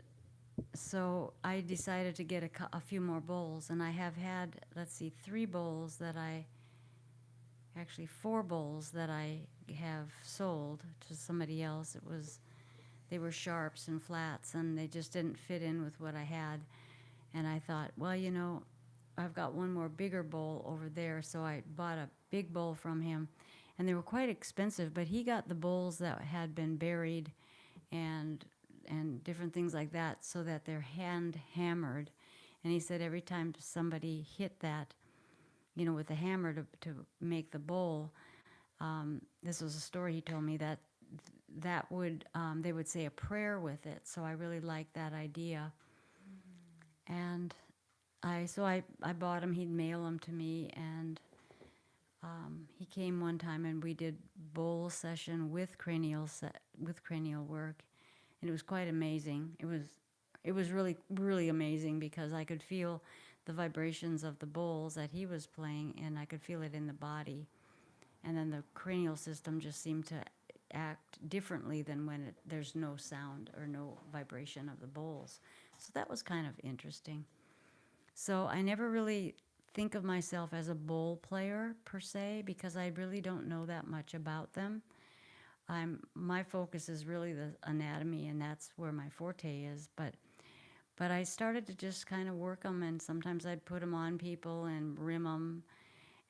so I decided to get a few more bowls. And I have had, 4 bowls that I have sold to somebody else. They were sharps and flats, and they just didn't fit in with what I had. And I thought, well, I've got one more bigger bowl over there, so I bought a big bowl from him. And they were quite expensive, but he got the bowls that had been buried and different things like that, so that they're hand hammered. And he said every time somebody hit that, with a hammer to make the bowl, this was a story he told me that would they would say a prayer with it. So I really liked that idea. And I bought them. He'd mail them to me, and he came one time and we did bowl session with cranial work, and it was quite amazing. It was really, really amazing because I could feel the vibrations of the bowls that he was playing, and I could feel it in the body. And then the cranial system just seemed to act differently than when there's no sound or no vibration of the bowls. So that was kind of interesting. So I never really think of myself as a bowl player per se, because I really don't know that much about them. My focus is really the anatomy, and that's where my forte is. But I started to just kind of work them, and sometimes I'd put them on people and rim them.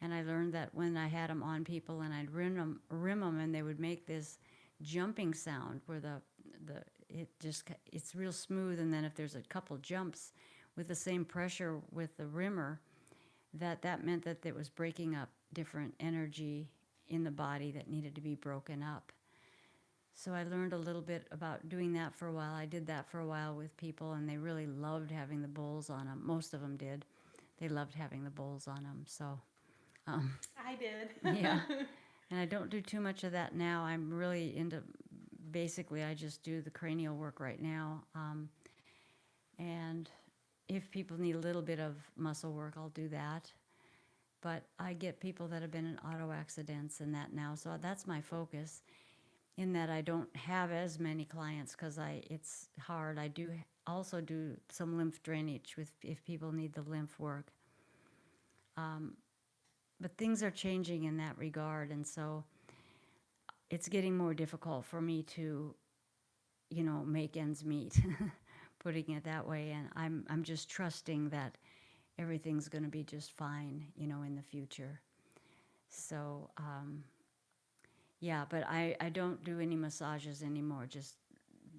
And I learned that when I had them on people and I'd rim them, and they would make this jumping sound where it's real smooth. And then if there's a couple jumps with the same pressure with the rimmer, that meant that it was breaking up different energy in the body that needed to be broken up. So I learned a little bit about doing that for a while. I did that for a while with people, and they really loved having the bowls on them. Most of them did. They loved having the bowls on them. So I did. yeah. And I don't do too much of that now. I'm really into, basically, I just do the cranial work right now. And if people need a little bit of muscle work, I'll do that. But I get people that have been in auto accidents and that now. So that's my focus, in that I don't have as many clients because it's hard. I do also do some lymph drainage if people need the lymph work. but things are changing in that regard, and so it's getting more difficult for me to, make ends meet, putting it that way. And I'm just trusting that everything's going to be just fine, in the future. So, yeah, but I don't do any massages anymore, just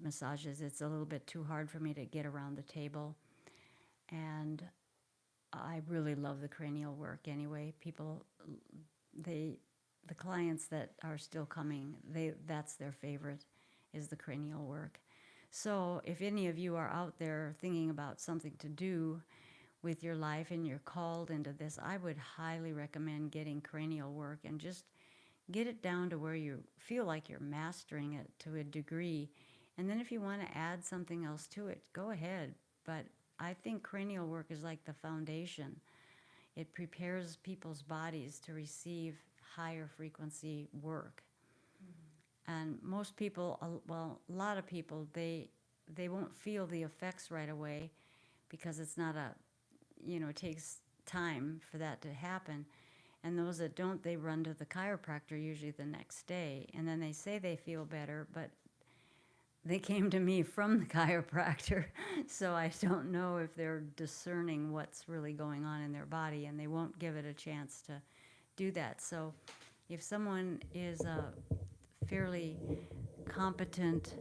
massages. It's a little bit too hard for me to get around the table. And I really love the cranial work anyway. People, they, the clients that are still coming, that's their favorite, is the cranial work. So if any of you are out there thinking about something to do with your life and you're called into this, I would highly recommend getting cranial work and just get it down to where you feel like you're mastering it to a degree. And then if you want to add something else to it, go ahead. But I think cranial work is like the foundation. It prepares people's bodies to receive higher frequency work. And most people, well, a lot of people, they won't feel the effects right away because it's not it takes time for that to happen. And those that don't, they run to the chiropractor usually the next day. And then they say they feel better, but they came to me from the chiropractor. So I don't know if they're discerning what's really going on in their body, and they won't give it a chance to do that. So if someone is a fairly competent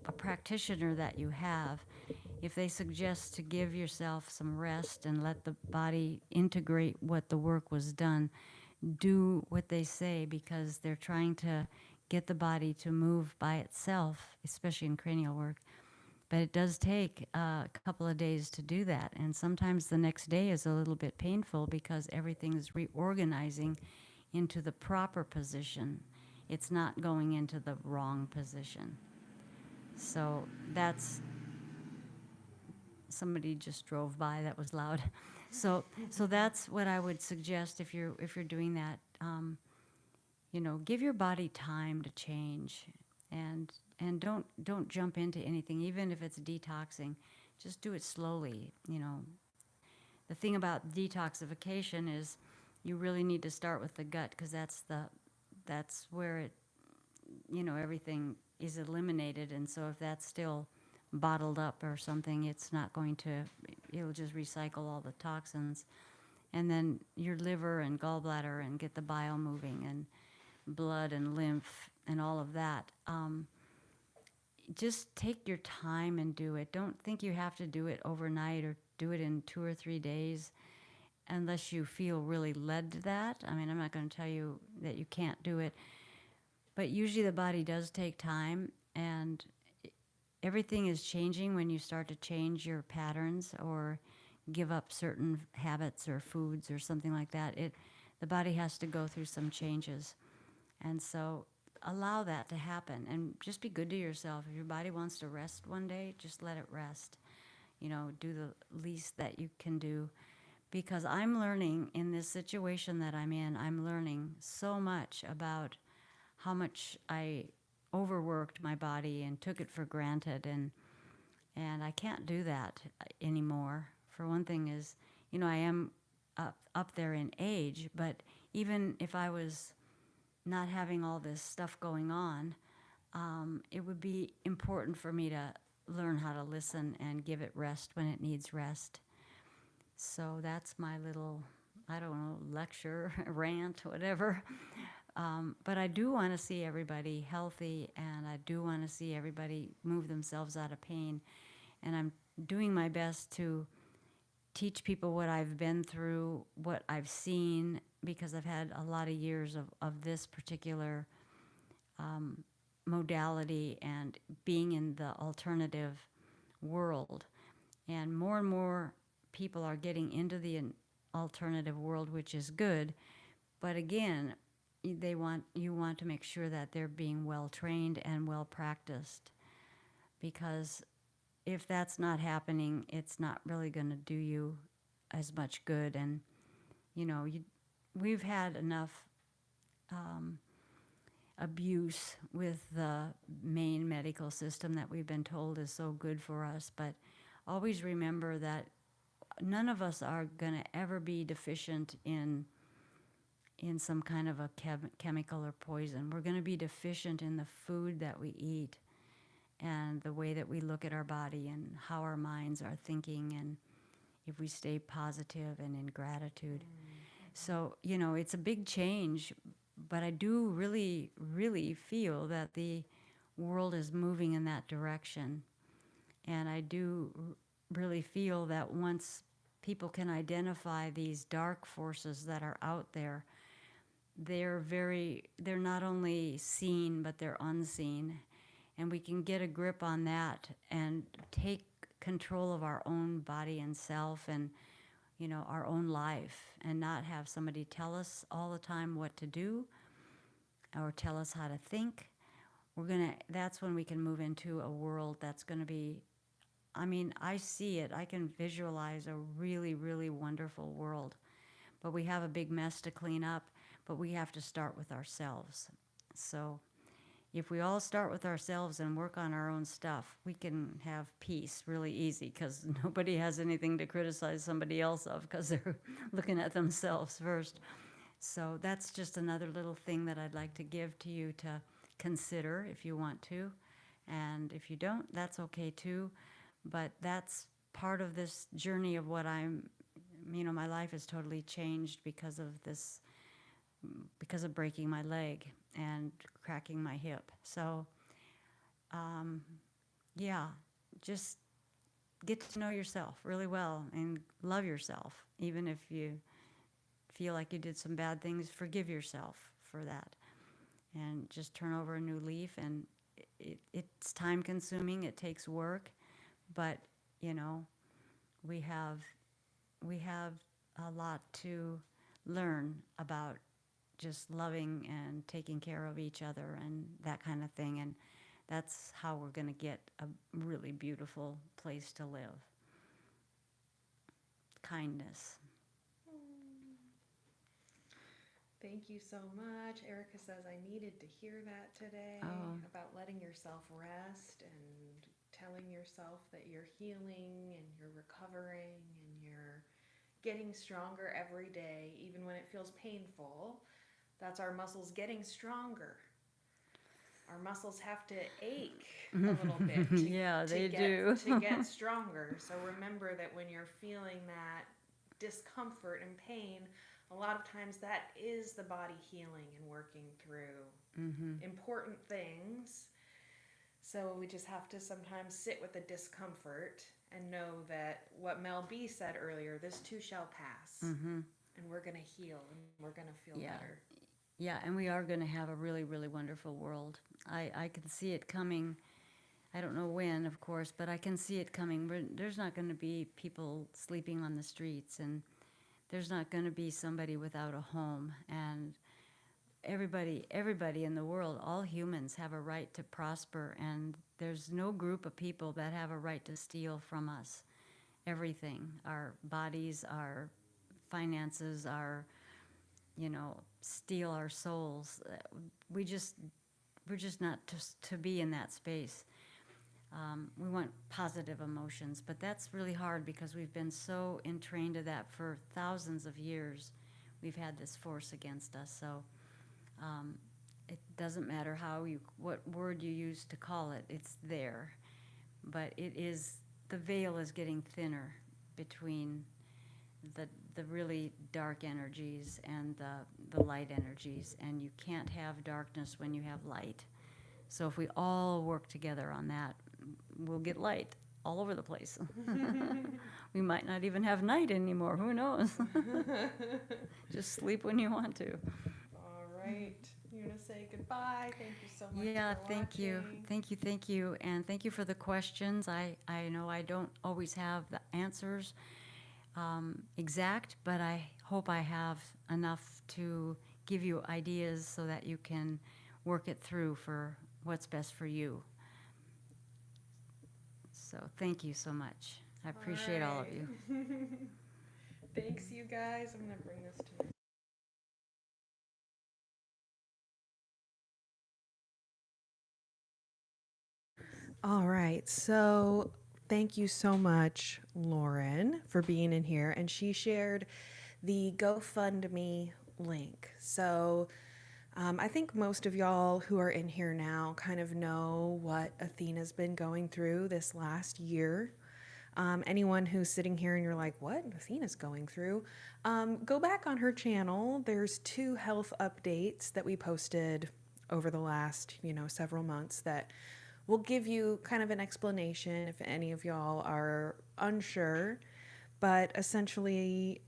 a practitioner that you have, if they suggest to give yourself some rest and let the body integrate what the work was done, do what they say, because they're trying to get the body to move by itself, especially in cranial work. But it does take a couple of days to do that. And sometimes the next day is a little bit painful because everything is reorganizing into the proper position. It's not going into the wrong position. So that's, somebody just drove by, that was loud. So that's what I would suggest if you're doing that. Give your body time to change, and don't jump into anything, even if it's detoxing. Just do it slowly. The thing about detoxification is you really need to start with the gut, because that's where it, everything is eliminated. And so if that's still bottled up or something, it's not going to, it'll just recycle all the toxins. And then your liver and gallbladder, and get the bile moving, and blood and lymph and all of that. Just take your time and do it. Don't think you have to do it overnight or do it in 2 or 3 days unless you feel really led to that. I mean, I'm not going to tell you that you can't do it, but usually the body does take time, and everything is changing when you start to change your patterns or give up certain habits or foods or something like that. The body has to go through some changes. And so allow that to happen, and just be good to yourself. If your body wants to rest one day, just let it rest. Do the least that you can do. Because I'm learning in this situation that I'm in, I'm learning so much about how much I overworked my body and took it for granted, and I can't do that anymore. For one thing is, I am up there in age, but even if I was not having all this stuff going on, it would be important for me to learn how to listen and give it rest when it needs rest. So that's my little, I don't know, lecture, rant, whatever. But I do want to see everybody healthy, and I do want to see everybody move themselves out of pain. And I'm doing my best to teach people what I've been through, what I've seen, because I've had a lot of years of this particular modality and being in the alternative world. And more people are getting into the alternative world, which is good. But again, you want to make sure that they're being well trained and well practiced, because if that's not happening, it's not really going to do you as much good. And we've had enough abuse with the main medical system that we've been told is so good for us. But always remember that none of us are going to ever be deficient in in some kind of a chemical or poison. We're going to be deficient in the food that we eat and the way that we look at our body and how our minds are thinking, and if we stay positive and in gratitude. So, it's a big change, but I do really, really feel that the world is moving in that direction. And I do really feel that once people can identify these dark forces that are out there, they're not only seen, but they're unseen. And we can get a grip on that and take control of our own body and self and, our own life, and not have somebody tell us all the time what to do or tell us how to think. That's when we can move into a world that's going to be, I see it. I can visualize a really, really wonderful world. But we have a big mess to clean up, but we have to start with ourselves. So if we all start with ourselves and work on our own stuff, we can have peace really easy, because nobody has anything to criticize somebody else of, because they're looking at themselves first. So that's just another little thing that I'd like to give to you to consider if you want to. And if you don't, that's okay too. But that's part of this journey of what my life has totally changed because of this, because of breaking my leg and cracking my hip. So, just get to know yourself really well and love yourself. Even if you feel like you did some bad things, forgive yourself for that. And just turn over a new leaf. And it's time consuming, it takes work, but we have a lot to learn about just loving and taking care of each other and that kind of thing. And that's how we're going to get a really beautiful place to live. Kindness. Thank you so much. Erica says I needed to hear that today about letting yourself rest and telling yourself that you're healing and you're recovering and you're getting stronger every day, even when it feels painful. That's our muscles getting stronger. Our muscles have to ache a little bit to get stronger. So remember that when you're feeling that discomfort and pain, a lot of times that is the body healing and working through important things. So we just have to sometimes sit with the discomfort and know that what Mel B said earlier, this too shall pass. And we're going to heal and we're going to feel better. Yeah, and we are going to have a really, really wonderful world. I can see it coming. I don't know when, of course, but I can see it coming. There's not going to be people sleeping on the streets, and there's not going to be somebody without a home. And everybody in the world, all humans have a right to prosper, and there's no group of people that have a right to steal from us everything. Our bodies, our finances, steal our souls. We're just not to be in that space. We want positive emotions, but that's really hard because we've been so entrained to that for thousands of years. We've had this force against us, so it doesn't matter what word you use to call it, it's there. But the veil is getting thinner between the really dark energies and the light energies, and you can't have darkness when you have light. So if we all work together on that, we'll get light all over the place. We might not even have night anymore, who knows? Just sleep when you want to. All right. You're going to say goodbye. Thank you so much for thank you. watching. Thank you. And thank you for the questions. I know I don't always have the answers exact, but I hope I have enough to give you ideas so that you can work it through for what's best for you. So thank you so much. I appreciate all of you. Thanks, you guys. I'm going to bring this to my... All right. So thank you so much, Lauren, for being in here. And she shared the GoFundMe link. So I think most of y'all who are in here now kind of know what Athena's been going through this last year. Anyone who's sitting here and you're like, what Athena's going through, go back on her channel. There's 2 health updates that we posted over the last, several months that will give you kind of an explanation if any of y'all are unsure. But essentially,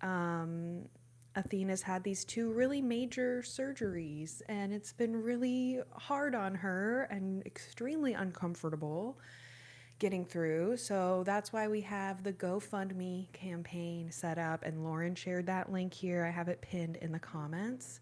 Athena's had these 2 really major surgeries, and it's been really hard on her and extremely uncomfortable getting through. So that's why we have the GoFundMe campaign set up, and Lauren shared that link here. I have it pinned in the comments.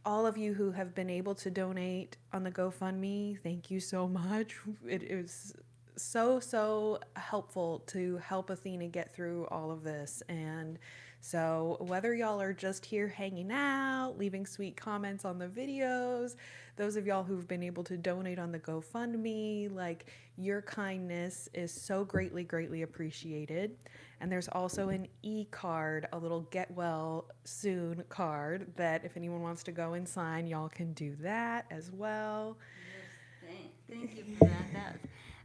All of you who have been able to donate on the GoFundMe, thank you so much. It is so helpful to help Athena get through all of this. And so whether y'all are just here hanging out, leaving sweet comments on the videos, those of y'all who've been able to donate on the GoFundMe, like, your kindness is so greatly appreciated. And there's also an e-card, a little get well soon card that if anyone wants to go and sign, y'all can do that as well. Yes, thank you for that.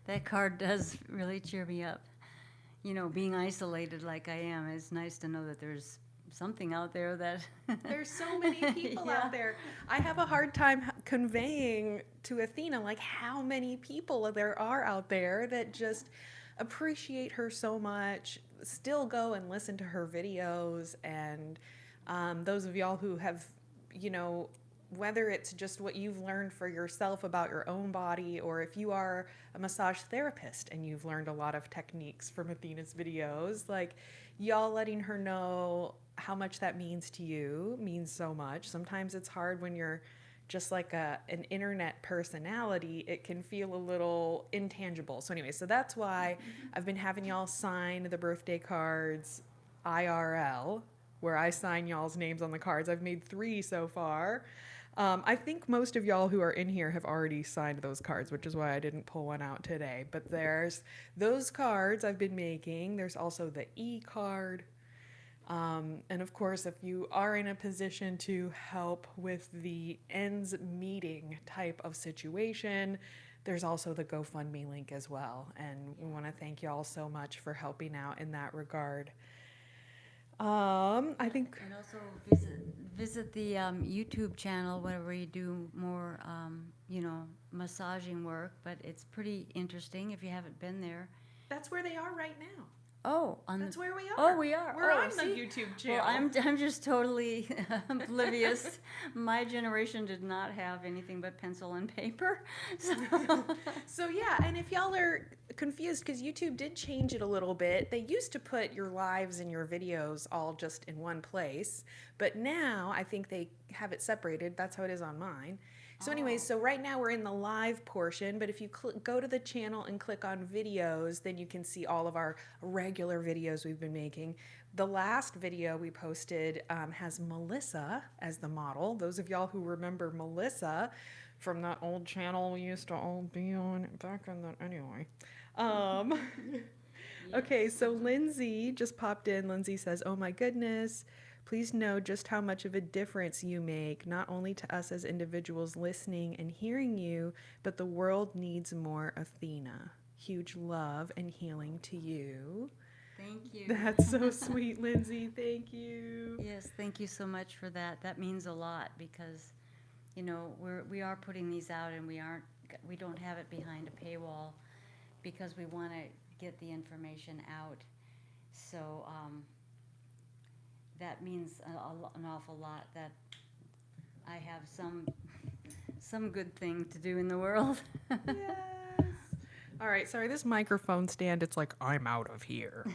That card does really cheer me up. Being isolated like I am, it's nice to know that there's something out there that... There's so many people Yeah. out there. I have a hard time conveying to Athena, like, how many people there are out there that just appreciate her so much, still go and listen to her videos. And those of y'all who have, whether it's just what you've learned for yourself about your own body, or if you are a massage therapist and you've learned a lot of techniques from Athena's videos, like, y'all letting her know how much that means to you means so much. Sometimes it's hard when you're just like an internet personality. It can feel a little intangible. So anyway, so that's why I've been having y'all sign the birthday cards IRL, where I sign y'all's names on the cards. I've made 3 so far. I think most of y'all who are in here have already signed those cards, which is why I didn't pull one out today. But there's those cards I've been making. There's also the e-card. And of course, if you are in a position to help with the ends meeting type of situation, there's also the GoFundMe link as well. And we want to thank y'all so much for helping out in that regard. I think... And also visit the YouTube channel whenever you do more, massaging work. But it's pretty interesting if you haven't been there. That's where they are right now. Oh, That's where we are. Oh, we are. We're on the see? YouTube channel. Well, I'm just totally oblivious. My generation did not have anything but pencil and paper. So yeah, and if y'all are confused, because YouTube did change it a little bit. They used to put your lives and your videos all just in one place, but now I think they have it separated. That's how it is on mine. So anyways, so right now we're in the live portion, but if you go to the channel and click on videos, then you can see all of our regular videos we've been making. The last video we posted has Melissa as the model. Those of y'all who remember Melissa from that old channel we used to all be on back in the... Anyway. Okay, so Lindsay just popped in. Lindsay says, oh my goodness. Please know just how much of a difference you make, not only to us as individuals listening and hearing you, but the world needs more Athena. Huge love and healing to you. Thank you. That's so sweet, Lindsay. Thank you. Yes, thank you so much for that. That means a lot because, we are putting these out and we don't have it behind a paywall because we want to get the information out. So, that means an awful lot that I have some good thing to do in the world. Yes. All right, sorry, this microphone stand, it's like, I'm out of here.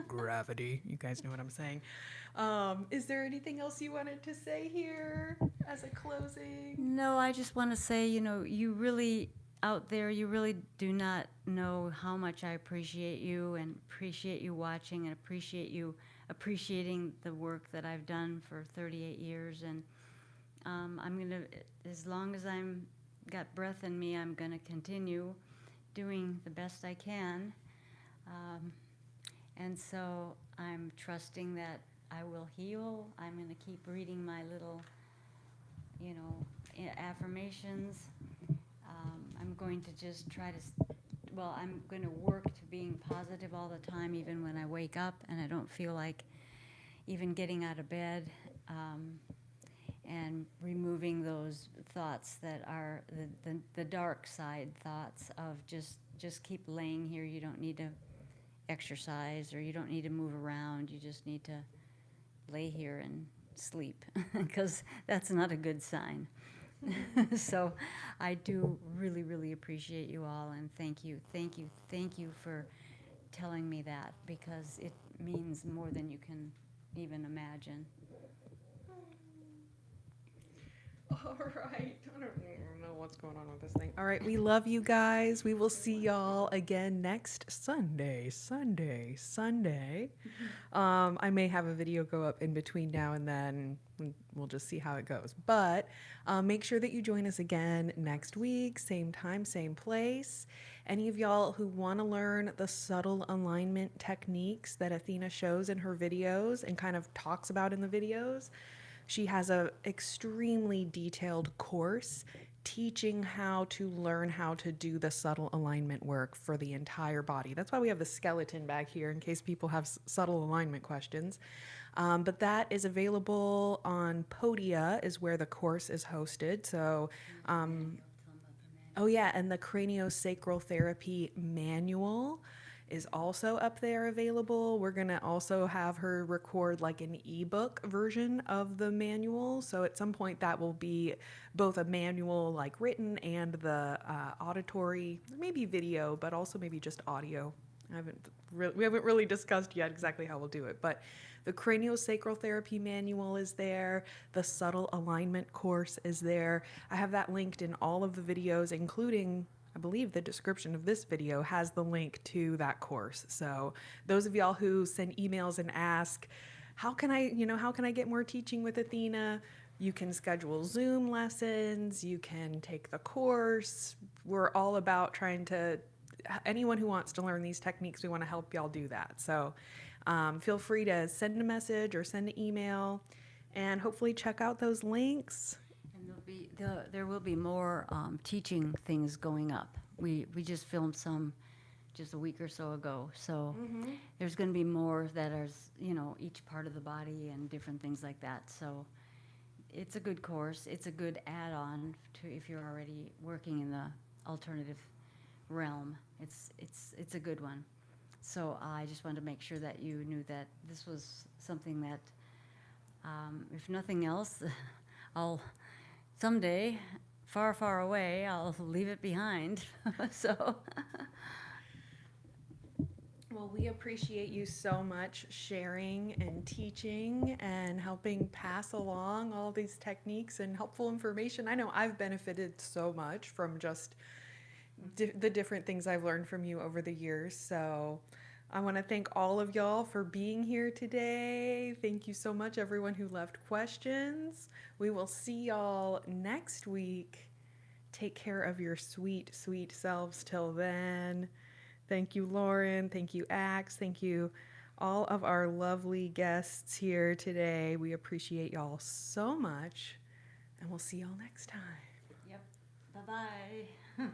Gravity. You guys know what I'm saying. Is there anything else you wanted to say here as a closing? No, I just want to say, you really out there, you really do not know how much I appreciate you and appreciate you watching and appreciate you appreciating the work that I've done for 38 years. And I'm going to, as long as I'm got breath in me, I'm going to continue doing the best I can. And so I'm trusting that I will heal. I'm going to keep reading my little, affirmations. I'm going to just try to, I'm going to work to being positive all the time, even when I wake up and I don't feel like even getting out of bed, and removing those thoughts that are the dark side thoughts of just keep laying here. You don't need to exercise or you don't need to move around. You just need to lay here and sleep because that's not a good sign. So I do really, really appreciate you all, and thank you for telling me that, because it means more than you can even imagine. All right. I don't know what's going on with this thing. All right. We love you guys. We will see y'all again next Sunday. I may have a video go up in between now and then. We'll just see how it goes. But make sure that you join us again next week, same time, same place. Any of y'all who want to learn the subtle alignment techniques that Athena shows in her videos and kind of talks about in the videos, she has an extremely detailed course teaching how to learn how to do the subtle alignment work for the entire body. That's why we have the skeleton back here in case people have subtle alignment questions. But that is available on Podia, is where the course is hosted. So, oh yeah, and the Craniosacral Therapy Manual is also up there available. We're going to also have her record like an ebook version of the manual. So at some point that will be both a manual like written and the auditory, maybe video, but also maybe just audio. We haven't really discussed yet exactly how we'll do it, but the Craniosacral Therapy Manual is there. The Subtle Alignment course is there. I have that linked in all of the videos, including, I believe, the description of this video has the link to that course. So those of y'all who send emails and ask, how can I get more teaching with Athena? You can schedule Zoom lessons. You can take the course. We're all about anyone who wants to learn these techniques, we want to help y'all do that. So feel free to send a message or send an email, and hopefully check out those links. And there will be more teaching things going up. We just filmed some just a week or so ago, so there's going to be more that are each part of the body and different things like that. So it's a good course. It's a good add-on to if you're already working in the alternative realm. It's a good one. So I just wanted to make sure that you knew that this was something that, if nothing else, I'll someday, far, far away, I'll leave it behind. So. Well, we appreciate you so much sharing and teaching and helping pass along all these techniques and helpful information. I know I've benefited so much from just the different things I've learned from you over the years. So I want to thank all of y'all for being here today. Thank you so much, everyone who left questions. We will see y'all next week. Take care of your sweet, sweet selves till then. Thank you, Lauren. Thank you, Axe. Thank you, all of our lovely guests here today. We appreciate y'all so much, and we'll see y'all next time. Yep. Bye-bye.